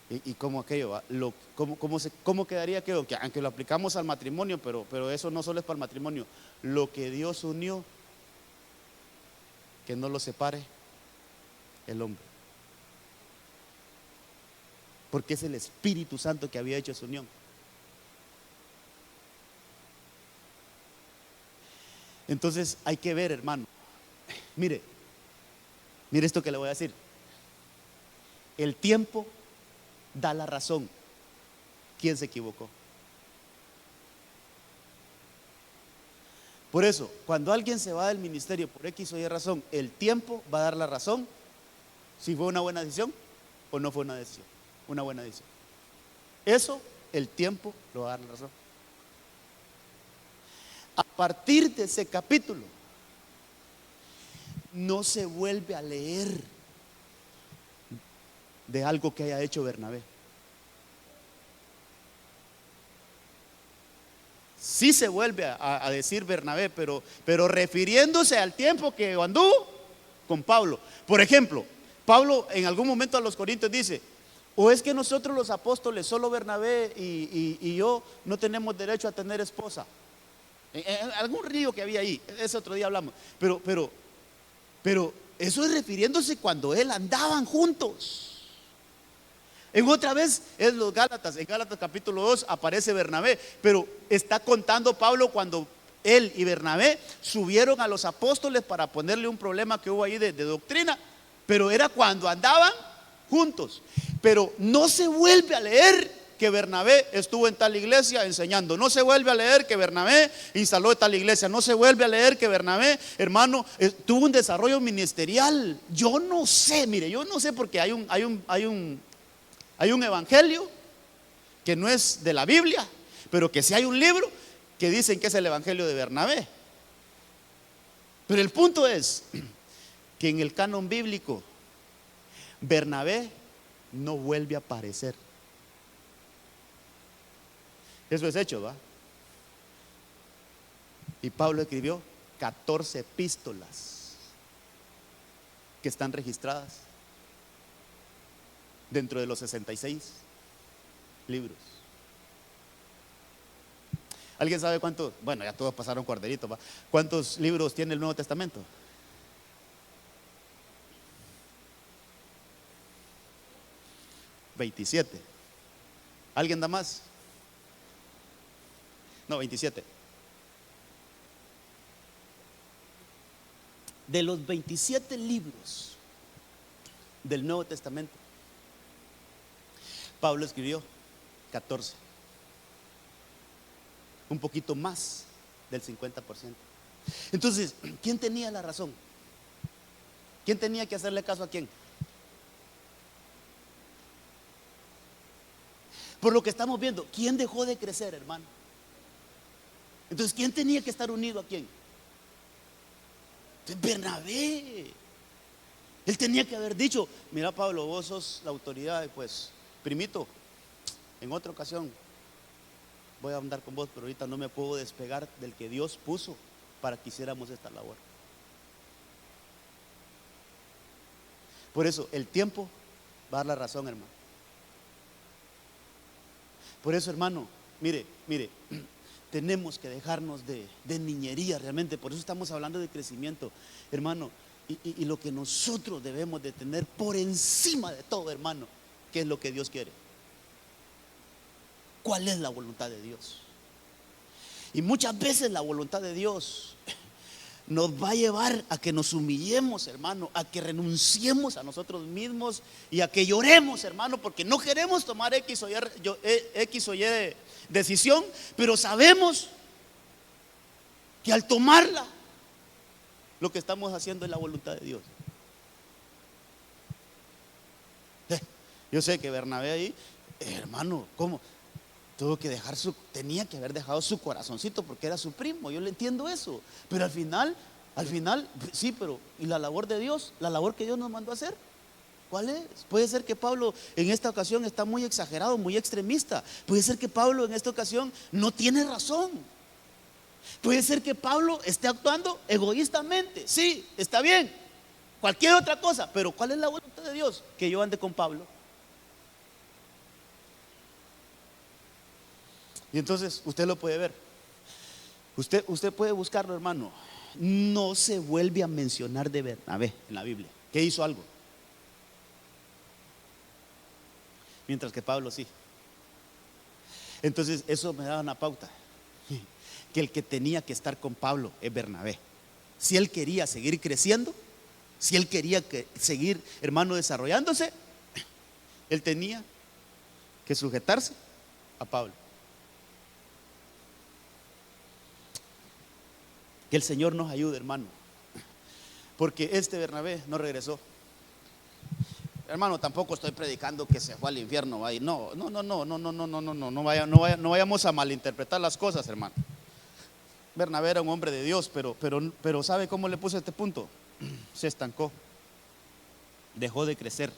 hermano. ¿Y cómo aquello va? ¿Cómo quedaría aquello? Que aunque lo aplicamos al matrimonio, pero eso no solo es para el matrimonio. Lo que Dios unió, que no lo separe el hombre. Porque es el Espíritu Santo que había hecho esa unión. Entonces hay que ver, hermano. Mire esto que le voy a decir. El tiempo da la razón. ¿Quién se equivocó? Por eso, cuando alguien se va del ministerio por X o Y razón, el tiempo va a dar la razón si fue una buena decisión o no fue una buena decisión. Eso, el tiempo lo va a dar la razón. A partir de ese capítulo, no se vuelve a leer de algo que haya hecho Bernabé. Sí se vuelve a decir Bernabé, pero refiriéndose al tiempo que anduvo con Pablo. Por ejemplo, Pablo en algún momento a los Corintios dice: o es que nosotros los apóstoles, solo Bernabé y yo, no tenemos derecho a tener esposa. En algún río que había ahí, ese otro día hablamos. Pero eso es refiriéndose cuando él andaban juntos. En otra vez es los Gálatas. En Gálatas capítulo 2 aparece Bernabé, pero está contando Pablo cuando él y Bernabé subieron a los apóstoles para ponerle un problema que hubo ahí de doctrina, pero era cuando andaban juntos. Pero no se vuelve a leer que Bernabé estuvo en tal iglesia enseñando. No se vuelve a leer que Bernabé instaló tal iglesia. No se vuelve a leer que Bernabé, hermano, tuvo un desarrollo ministerial. Yo no sé, mire, yo no sé, porque hay un evangelio que no es de la Biblia, pero que sí hay un libro que dicen que es el evangelio de Bernabé. Pero el punto es que en el canon bíblico Bernabé no vuelve a aparecer. Eso es hecho, ¿va? Y Pablo escribió 14 epístolas que están registradas dentro de los 66 libros. ¿Alguien sabe cuántos? Bueno, ya todos pasaron cuarterito, ¿va? ¿Cuántos libros tiene el Nuevo Testamento? 27. ¿Alguien da más? No, 27. De los 27 libros del Nuevo Testamento, Pablo escribió 14. Un poquito más del 50%. Entonces, ¿quién tenía la razón? ¿Quién tenía que hacerle caso a quién? Por lo que estamos viendo, ¿quién dejó de crecer, hermano? Entonces, ¿quién tenía que estar unido a quién? Bernabé. Él tenía que haber dicho: mira, Pablo, vos sos la autoridad, pues, primito, en otra ocasión voy a andar con vos, pero ahorita no me puedo despegar del que Dios puso para que hiciéramos esta labor. Por eso el tiempo va a dar la razón, hermano. Por eso, hermano, mire, tenemos que dejarnos de niñería realmente. Por eso estamos hablando de crecimiento, hermano. Y lo que nosotros debemos de tener por encima de todo, hermano, ¿qué es lo que Dios quiere? ¿Cuál es la voluntad de Dios? Y muchas veces la voluntad de Dios nos va a llevar a que nos humillemos, hermano, a que renunciemos a nosotros mismos y a que lloremos, hermano, porque no queremos tomar X o Y decisión, pero sabemos que al tomarla, lo que estamos haciendo es la voluntad de Dios. Yo sé que Bernabé ahí, hermano, ¿cómo? Tenía que haber dejado su corazoncito porque era su primo. Yo le entiendo eso, pero al final, sí, pero ¿y la labor de Dios? La labor que Dios nos mandó a hacer, ¿cuál es? Puede ser que Pablo en esta ocasión está muy exagerado, muy extremista. Puede ser que Pablo en esta ocasión no tiene razón. Puede ser que Pablo esté actuando egoístamente. Sí, está bien, cualquier otra cosa, pero ¿cuál es la voluntad de Dios? Que yo ande con Pablo. Y entonces usted lo puede ver. Usted puede buscarlo, hermano. No se vuelve a mencionar de Bernabé en la Biblia, que hizo algo. Mientras que Pablo sí. Entonces eso me da una pauta, que el que tenía que estar con Pablo es Bernabé. Si él quería seguir creciendo, si él quería seguir, hermano, desarrollándose, él tenía que sujetarse a Pablo. Que el Señor nos ayude, hermano, porque este Bernabé no regresó. Hermano, tampoco estoy predicando que se fue al infierno. No, no, no, no, no, no, no, no, no, no, no vayamos a malinterpretar las cosas, hermano. Bernabé era un hombre de Dios, pero ¿sabe cómo le puse este punto? Se estancó, dejó de crecer.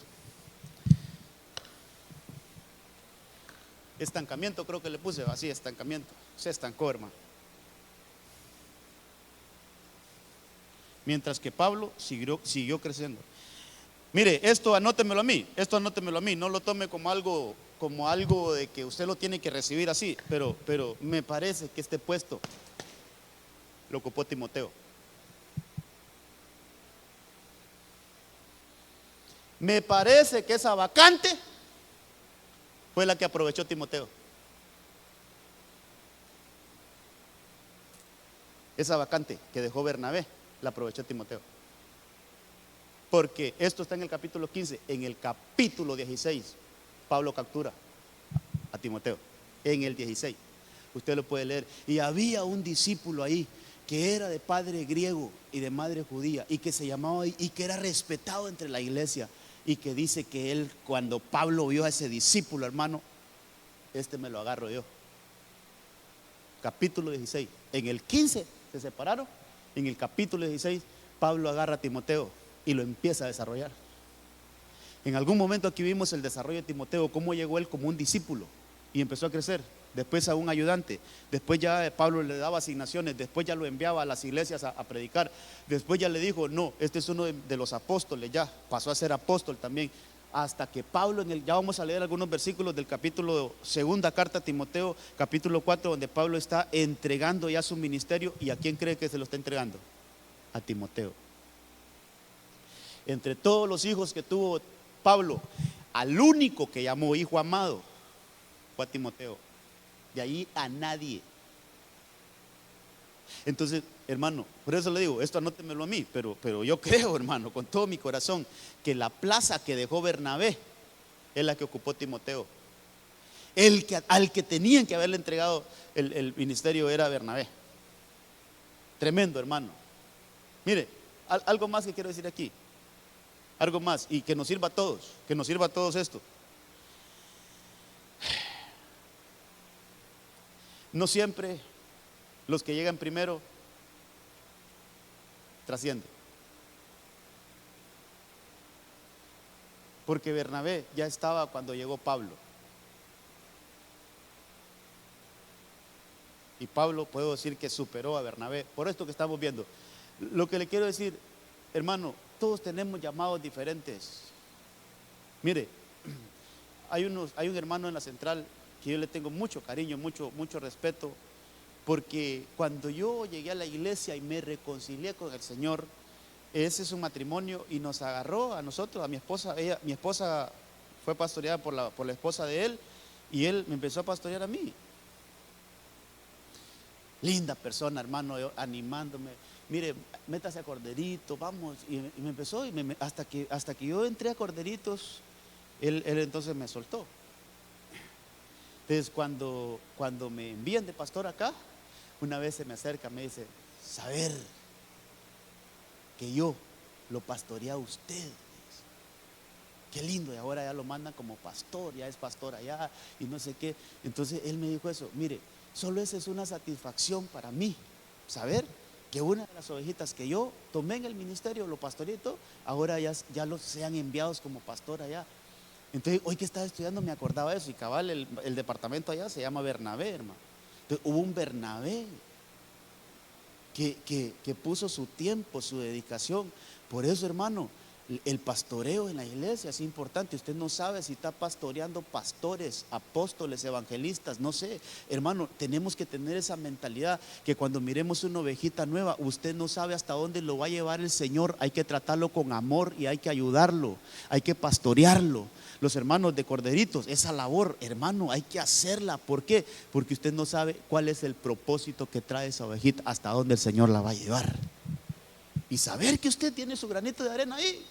Estancamiento creo que le puse, así, estancamiento. Se estancó, hermano. Mientras que Pablo siguió creciendo. Mire, esto anótemelo a mí, no lo tome como algo de que usted lo tiene que recibir así, pero me parece que este puesto lo ocupó Timoteo. Me parece que esa vacante fue la que aprovechó Timoteo. Esa vacante que dejó Bernabé la aprovechó Timoteo. Porque esto está en el capítulo 15. En el capítulo 16 Pablo captura a Timoteo. En el 16 usted lo puede leer. Y había un discípulo ahí que era de padre griego y de madre judía, y que se llamaba, y que era respetado entre la iglesia, y que dice que él, cuando Pablo vio a ese discípulo, hermano, me lo agarro yo. Capítulo 16. En el 15 se separaron. En el capítulo 16 Pablo agarra a Timoteo y lo empieza a desarrollar. En algún momento aquí vimos el desarrollo de Timoteo, cómo llegó él como un discípulo y empezó a crecer, después a un ayudante, después ya Pablo le daba asignaciones, después ya lo enviaba a las iglesias a predicar, después ya le dijo, no, este es uno de los apóstoles, ya pasó a ser apóstol también, hasta que Pablo, ya vamos a leer algunos versículos del capítulo, segunda carta a Timoteo, capítulo 4, donde Pablo está entregando ya su ministerio. ¿Y a quién cree que se lo está entregando? A Timoteo. Entre todos los hijos que tuvo Pablo, al único que llamó hijo amado fue a Timoteo. De ahí a nadie. Entonces, hermano, por eso le digo, esto anótemelo a mí, pero yo creo, hermano, con todo mi corazón, que la plaza que dejó Bernabé es la que ocupó Timoteo. Al que tenían que haberle entregado el ministerio era Bernabé. Tremendo, hermano. Mire, algo más que quiero decir aquí. Algo más, y que nos sirva a todos esto. No siempre los que llegan primero trascienden. Porque Bernabé ya estaba cuando llegó Pablo. Y Pablo, puedo decir que superó a Bernabé. Por esto que estamos viendo. Lo que le quiero decir, hermano, todos tenemos llamados diferentes. Mire, hay un hermano en la central que yo le tengo mucho cariño, mucho respeto, porque cuando yo llegué a la iglesia y me reconcilié con el Señor, ese es un matrimonio y nos agarró a nosotros, a mi esposa. Mi esposa fue pastoreada por la esposa de él, y él me empezó a pastorear a mí. Linda persona, hermano, animándome. Mire, métase a Corderito, vamos. Y me empezó, hasta que yo entré a Corderitos, él entonces me soltó. Entonces cuando me envían de pastor acá, una vez se me acerca, me dice, saber que yo lo pastoreé a usted, qué lindo, y ahora ya lo mandan como pastor, ya es pastor allá y no sé qué. Entonces él me dijo eso, mire, solo esa es una satisfacción para mí, saber que una de las ovejitas que yo tomé en el ministerio, lo pastoreé y todo, ahora ya los sean enviados como pastor allá. Entonces hoy que estaba estudiando me acordaba de eso, y cabal el departamento allá se llama Bernabé, hermano. Entonces hubo un Bernabé que puso su tiempo, su dedicación. Por eso, hermano, el pastoreo en la iglesia es importante. Usted no sabe si está pastoreando pastores, apóstoles, evangelistas, no sé. Hermano, tenemos que tener esa mentalidad que cuando miremos una ovejita nueva, usted no sabe hasta dónde lo va a llevar el Señor. Hay que tratarlo con amor y hay que ayudarlo, hay que pastorearlo. Los hermanos de Corderitos, esa labor, hermano, hay que hacerla. ¿Por qué? Porque usted no sabe cuál es el propósito que trae esa ovejita, hasta dónde el Señor la va a llevar. Y saber que usted tiene su granito de arena ahí.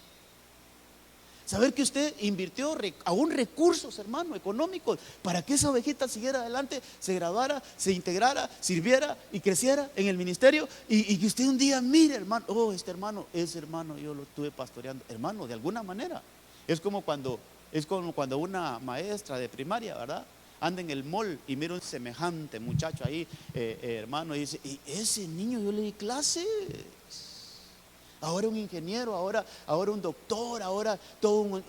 Saber que usted invirtió aún recursos, hermano, económicos, para que esa ovejita siguiera adelante, se graduara, se integrara, sirviera y creciera en el ministerio. Y que usted un día mire, hermano, oh, ese hermano yo lo estuve pastoreando. Hermano, de alguna manera. Es como cuando una maestra de primaria, ¿verdad?, anda en el mall y mira un semejante muchacho ahí, hermano, y dice: y ese niño yo le di clases. Ahora un ingeniero, ahora un doctor, ahora todo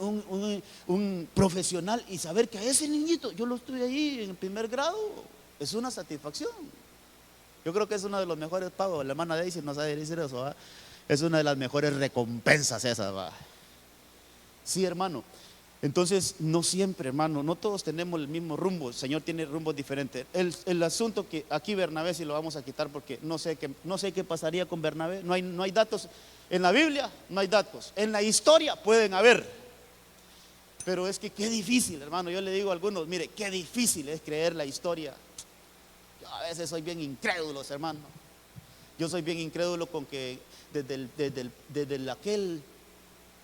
un profesional. Y saber que a ese niñito yo lo estuve ahí en el primer grado, es una satisfacción. Yo creo que es uno de los mejores pagos. La hermana Daisy no sabe decir eso, ¿va? Es una de las mejores recompensas esas, ¿va? Sí, hermano. Entonces, no siempre, hermano, no todos tenemos el mismo rumbo. El Señor tiene rumbos diferentes. El asunto que aquí Bernabé, si lo vamos a quitar, porque no sé qué pasaría con Bernabé. No hay datos en la Biblia, no hay datos. En la historia pueden haber, pero es que qué difícil, hermano. Yo le digo a algunos: mire, qué difícil es creer la historia. Yo a veces soy bien incrédulo, hermano. Yo soy bien incrédulo con que desde aquel,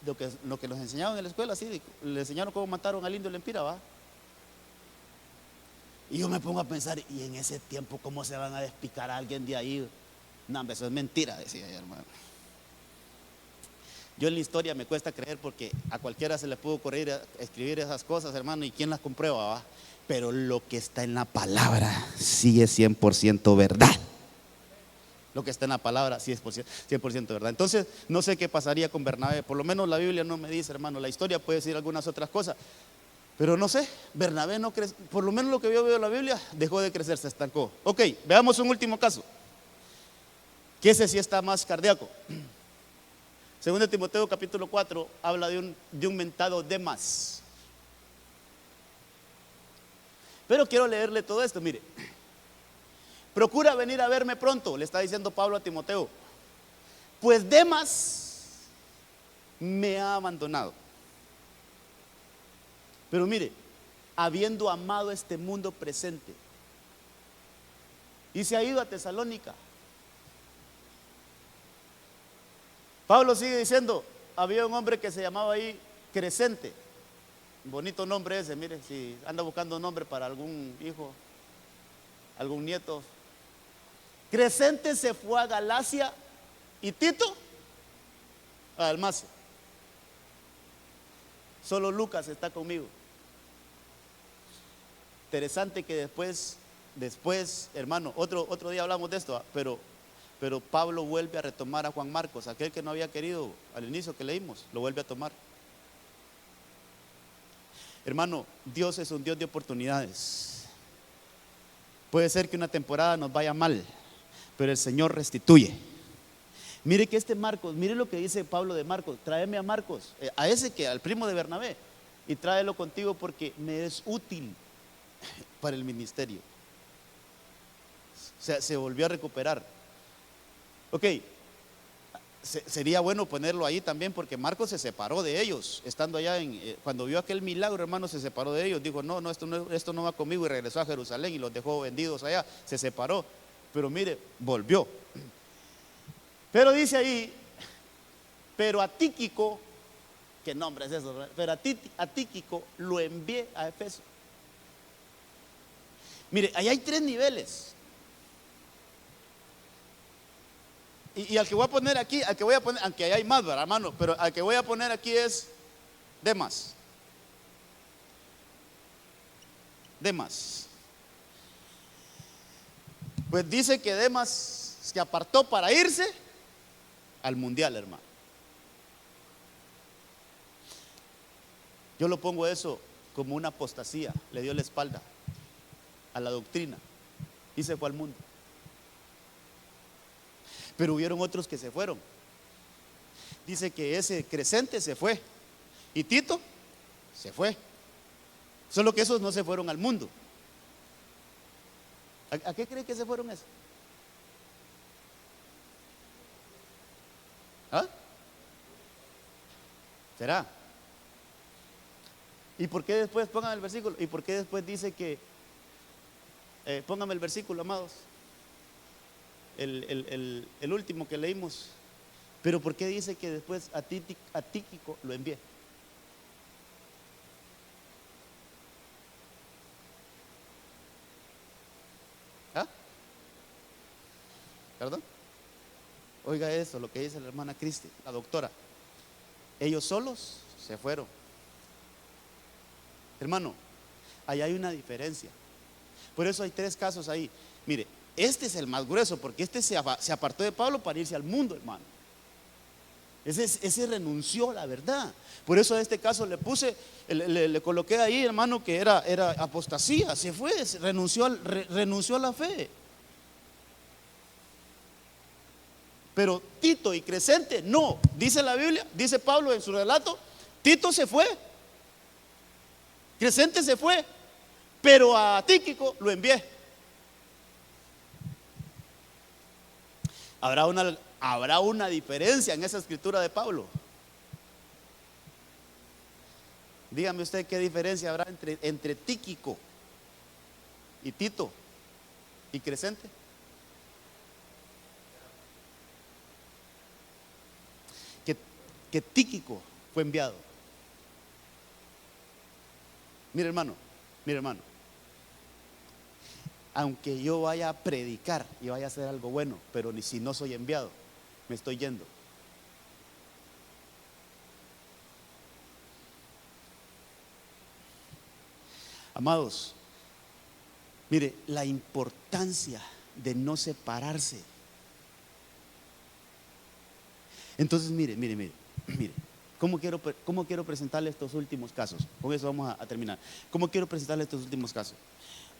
lo que nos enseñaban en la escuela, así, le enseñaron cómo mataron al indio Lempira, ¿va? Y yo me pongo a pensar: y en ese tiempo, ¿cómo se van a despicar a alguien de ahí? No, hombre, eso es mentira, decía yo, hermano. Yo en la historia me cuesta creer, porque a cualquiera se le pudo ocurrir escribir esas cosas, hermano, y quién las comprueba, ¿va? Pero lo que está en la palabra sí es 100% verdad. Lo que está en la palabra sí es 100% verdad. Entonces, no sé qué pasaría con Bernabé. Por lo menos la Biblia no me dice, hermano. La historia puede decir algunas otras cosas, pero no sé. Bernabé no crece. Por lo menos lo que yo veo en la Biblia, dejó de crecer, se estancó. Ok, veamos un último caso, que ese sí está más cardíaco. Segundo Timoteo capítulo 4 habla de un mentado Demas. Pero quiero leerle todo esto, mire. Procura venir a verme pronto, le está diciendo Pablo a Timoteo, pues Demas me ha abandonado. Pero mire, habiendo amado este mundo presente, y se ha ido a Tesalónica. Pablo sigue diciendo: había un hombre que se llamaba ahí Crescente. Bonito nombre ese, mire, si anda buscando un nombre para algún hijo, algún nieto. Crescente se fue a Galacia y Tito a Dalmacia. Solo Lucas está conmigo. Interesante que después, hermano, otro día hablamos de esto, pero Pablo vuelve a retomar a Juan Marcos, aquel que no había querido al inicio que leímos, lo vuelve a tomar. Hermano, Dios es un Dios de oportunidades. Puede ser que una temporada nos vaya mal, pero el Señor restituye. Mire que Marcos, mire lo que dice Pablo de Marcos: tráeme a Marcos, al primo de Bernabé, y tráelo contigo porque me es útil para el ministerio. O sea, se volvió a recuperar. Ok, sería bueno ponerlo ahí también, porque Marcos se separó de ellos, estando allá cuando vio aquel milagro, hermano, se separó de ellos. Dijo: no, esto no va conmigo, y regresó a Jerusalén y los dejó vendidos allá, se separó. Pero mire, volvió. Pero dice ahí: pero a Tíquico, ¿qué nombre es eso? Pero a Tíquico lo envié a Efeso. Mire, ahí hay 3 niveles. Y al que voy a poner aquí, aunque ahí hay más, ¿verdad, hermano? Pero al que voy a poner aquí es Demas. Pues dice que Demas se apartó para irse al mundial, hermano. Yo lo pongo eso como una apostasía. Le dio la espalda a la doctrina y se fue al mundo. Pero hubieron otros que se fueron. Dice que ese Crescente se fue y Tito se fue. Solo que esos no se fueron al mundo. ¿A qué cree que se fueron esos? ¿Ah? ¿Será? ¿Y por qué después, póngame el versículo, y por qué después dice que, póngame el versículo, amados, el último que leímos? Pero ¿por qué dice que después a Tíquico lo envié? Oiga eso, lo que dice la hermana Cristi, la doctora. Ellos solos se fueron. Hermano, ahí hay una diferencia. Por eso hay 3 casos ahí. Mire, este es el más grueso, porque este se apartó de Pablo para irse al mundo, hermano. Ese renunció a la verdad. Por eso a este caso le puse, le coloqué ahí, hermano, que era apostasía. Se fue, renunció a la fe. Pero Tito y Crescente no. Dice la Biblia, dice Pablo en su relato, Tito se fue, Crescente se fue, pero a Tíquico lo envié. Habrá una diferencia en esa escritura de Pablo. Dígame usted qué diferencia habrá entre Tíquico y Tito y Crescente. Que Tíquico fue enviado. Mire hermano, aunque yo vaya a predicar y vaya a hacer algo bueno, pero ni si no soy enviado, me estoy yendo. Amados, mire la importancia de no separarse. Entonces mire, ¿cómo quiero presentarle estos últimos casos? Con eso vamos a terminar. ¿Cómo quiero presentarle estos últimos casos?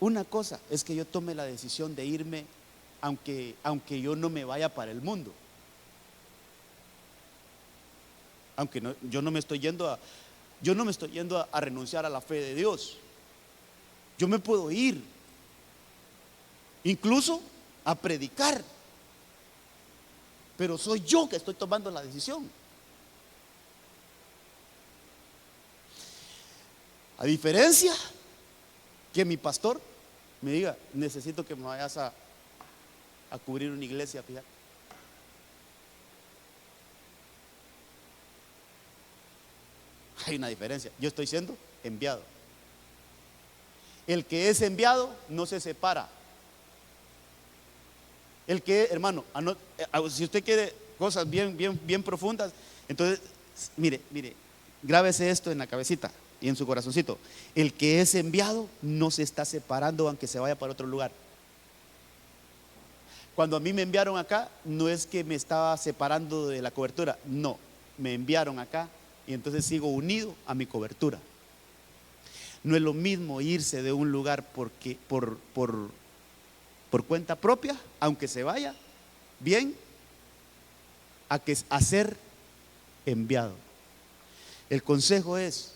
Una cosa es que yo tome la decisión de irme aunque yo no me vaya para el mundo. Aunque no, yo no me estoy yendo a renunciar a la fe de Dios. Yo me puedo ir incluso a predicar, pero soy yo que estoy tomando la decisión. A diferencia que mi pastor me diga, necesito que me vayas a cubrir una iglesia, fíjate. Hay una diferencia. Yo estoy siendo enviado. El que es enviado no se separa. El que, hermano, si usted quiere cosas bien profundas, entonces, mire, grábese esto en la cabecita y en su corazoncito. El que es enviado no se está separando aunque se vaya para otro lugar. Cuando a mí me enviaron acá, no es que me estaba separando de la cobertura, no, me enviaron acá y entonces sigo unido a mi cobertura. No es lo mismo irse de un lugar porque por cuenta propia, aunque se vaya bien, a ser enviado. El consejo es: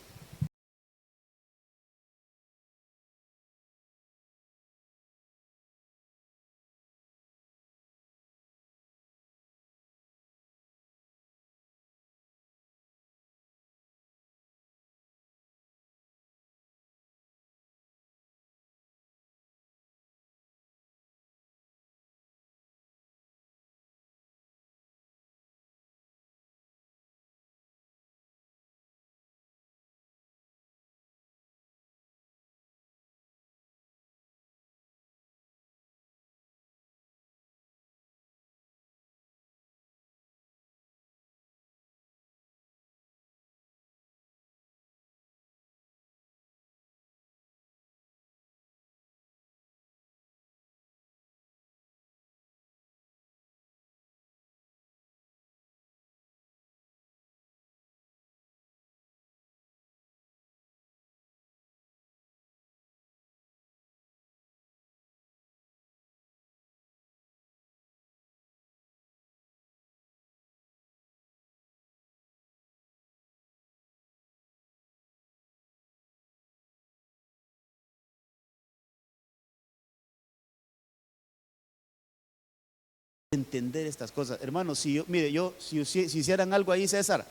entender estas cosas. Hermanos, si hicieran algo ahí, César,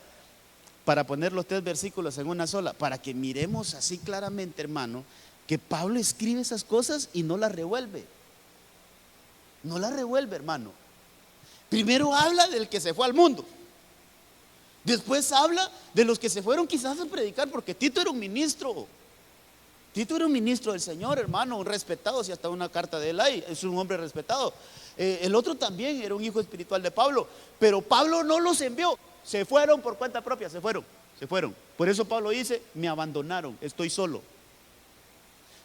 para poner los 3 versículos en una sola, para que miremos así claramente, hermano, que Pablo escribe esas cosas y no las revuelve. No las revuelve, hermano. Primero habla del que se fue al mundo. Después habla de los que se fueron quizás a predicar, porque Tito era un ministro. Tito era un ministro del Señor, hermano, un respetado, si hasta una carta de él hay, es un hombre respetado. El otro también era un hijo espiritual de Pablo, pero Pablo no los envió. Se fueron por cuenta propia, se fueron. Por eso Pablo dice, me abandonaron, estoy solo.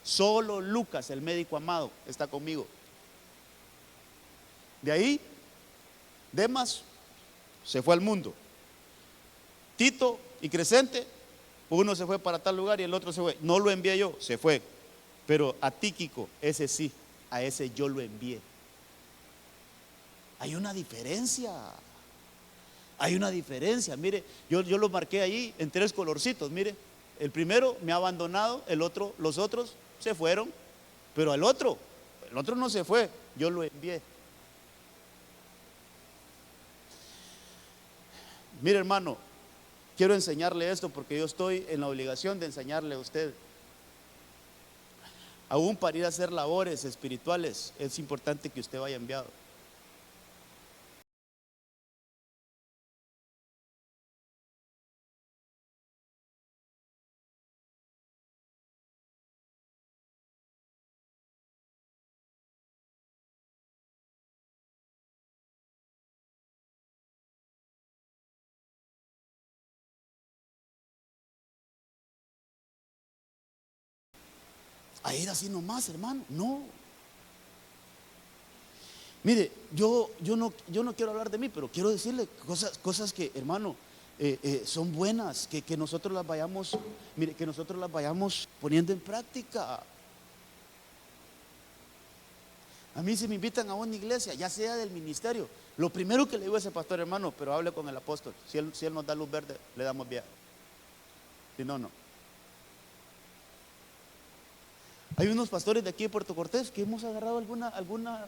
Solo Lucas, el médico amado, está conmigo. De ahí, Demas se fue al mundo. Tito y Crescente, uno se fue para tal lugar y el otro se fue. No lo envié yo, se fue. Pero a Tíquico, ese sí, a ese yo lo envié. Hay una diferencia. Mire, yo lo marqué ahí en 3 colorcitos. Mire, el primero me ha abandonado, los otros se fueron, pero el otro no se fue, yo lo envié. Mire, hermano, quiero enseñarle esto porque yo estoy en la obligación de enseñarle a usted. Aún para ir a hacer labores espirituales es importante que usted vaya enviado. A ir así nomás, hermano, no. Mire, yo no quiero hablar de mí, pero quiero decirle cosas que, hermano, son buenas, que nosotros las vayamos, mire, que nosotros las vayamos poniendo en práctica. A mí si me invitan a una iglesia, ya sea del ministerio, lo primero que le digo a ese pastor, hermano, pero hable con el apóstol. Si él nos da luz verde, le damos viaje. Si no, no. Hay unos pastores de aquí de Puerto Cortés que hemos agarrado alguna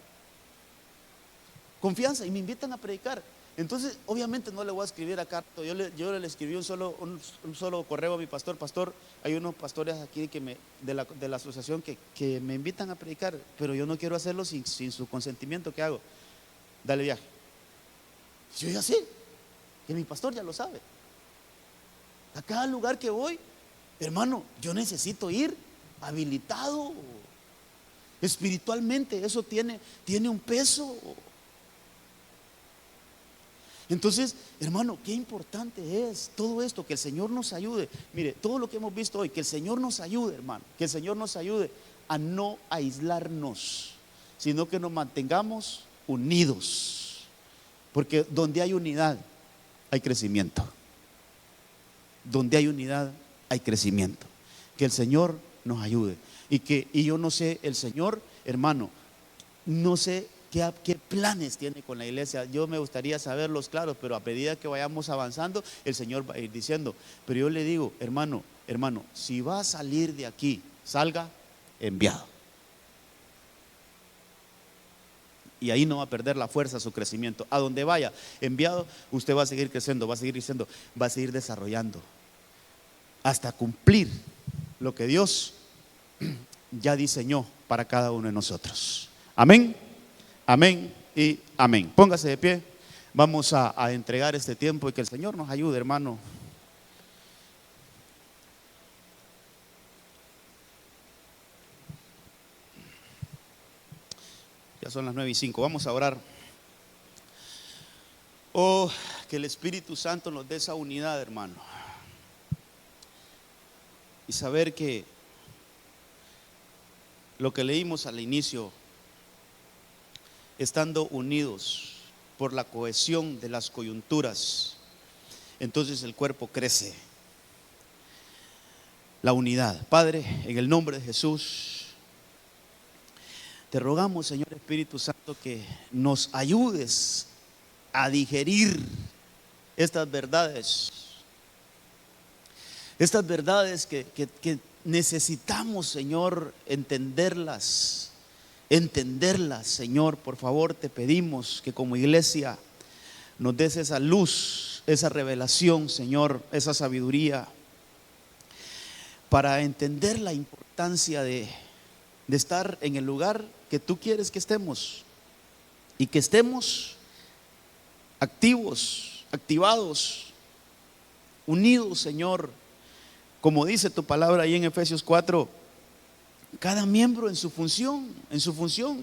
confianza y me invitan a predicar. Entonces, obviamente no le voy a escribir acá. Yo le escribí un solo correo a mi pastor. Pastor, hay unos pastores aquí de la asociación que me invitan a predicar, pero yo no quiero hacerlo sin su consentimiento. ¿Qué hago? Dale viaje. Yo ya sé, que mi pastor ya lo sabe. A cada lugar que voy, hermano, yo necesito ir habilitado espiritualmente. Eso tiene un peso. Entonces, hermano, qué importante es todo esto, que el Señor nos ayude. Mire, todo lo que hemos visto hoy, que el Señor nos ayude, hermano, que el Señor nos ayude a no aislarnos, sino que nos mantengamos unidos, porque donde hay unidad hay crecimiento. Donde hay unidad hay crecimiento. Que el Señor nos ayude. Y yo no sé, el Señor, hermano, no sé qué planes tiene con la iglesia. Yo me gustaría saberlos claros, pero a medida que vayamos avanzando, el Señor va a ir diciendo. Pero yo le digo, hermano, si va a salir de aquí, salga enviado. Y ahí no va a perder la fuerza, su crecimiento. A donde vaya enviado, usted va a seguir creciendo, va a seguir diciendo, va a seguir desarrollando hasta cumplir lo que Dios ya diseñó para cada uno de nosotros. Amén, amén y amén. Póngase de pie. Vamos a entregar este tiempo y que el Señor nos ayude, hermano. Ya son las 9:05. Vamos a orar. Oh, que el Espíritu Santo nos dé esa unidad, hermano. Y saber que lo que leímos al inicio, estando unidos por la cohesión de las coyunturas, entonces el cuerpo crece. La unidad. Padre, en el nombre de Jesús, te rogamos, Señor Espíritu Santo, que nos ayudes a digerir estas verdades. Estas verdades que necesitamos, Señor, entenderlas, Señor. Por favor, te pedimos que como iglesia nos des esa luz, esa revelación, Señor, esa sabiduría para entender la importancia de estar en el lugar que tú quieres que estemos y que estemos activos, activados, unidos, Señor. Como dice tu palabra ahí en Efesios 4, cada miembro en su función,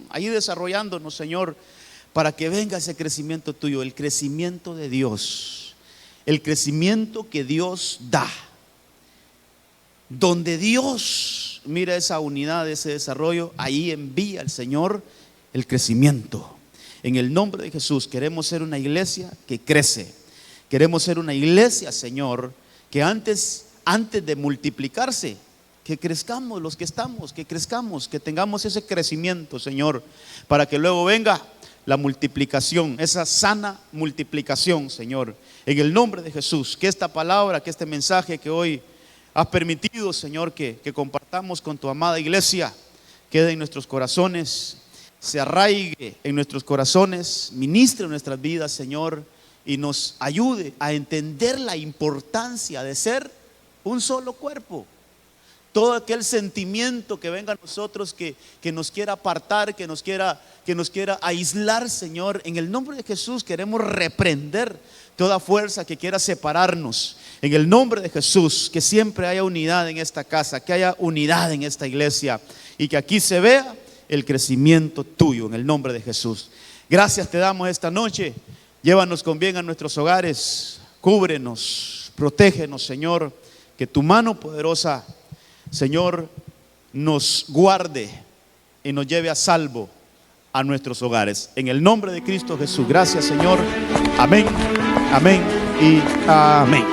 ahí desarrollándonos, Señor, para que venga ese crecimiento tuyo, el crecimiento de Dios, el crecimiento que Dios da. Donde Dios mira esa unidad, ese desarrollo, ahí envía el Señor el crecimiento. En el nombre de Jesús queremos ser una iglesia que crece. Queremos ser una iglesia, Señor, que antes de multiplicarse, que crezcamos los que estamos, que crezcamos, que tengamos ese crecimiento, Señor, para que luego venga la multiplicación, esa sana multiplicación, Señor. En el nombre de Jesús, que esta palabra, que este mensaje que hoy has permitido, Señor, que compartamos con tu amada iglesia, quede en nuestros corazones, se arraigue en nuestros corazones, ministre en nuestras vidas, Señor, y nos ayude a entender la importancia de ser un solo cuerpo. Todo aquel sentimiento que venga a nosotros que nos quiera apartar, que nos quiera aislar, Señor, en el nombre de Jesús queremos reprender toda fuerza que quiera separarnos. En el nombre de Jesús, que siempre haya unidad en esta casa, que haya unidad en esta iglesia y que aquí se vea el crecimiento tuyo, en el nombre de Jesús. Gracias te damos esta noche. Llévanos con bien a nuestros hogares, cúbrenos, protégenos, Señor, que tu mano poderosa, Señor, nos guarde y nos lleve a salvo a nuestros hogares. En el nombre de Cristo Jesús. Gracias, Señor. Amén, amén y amén.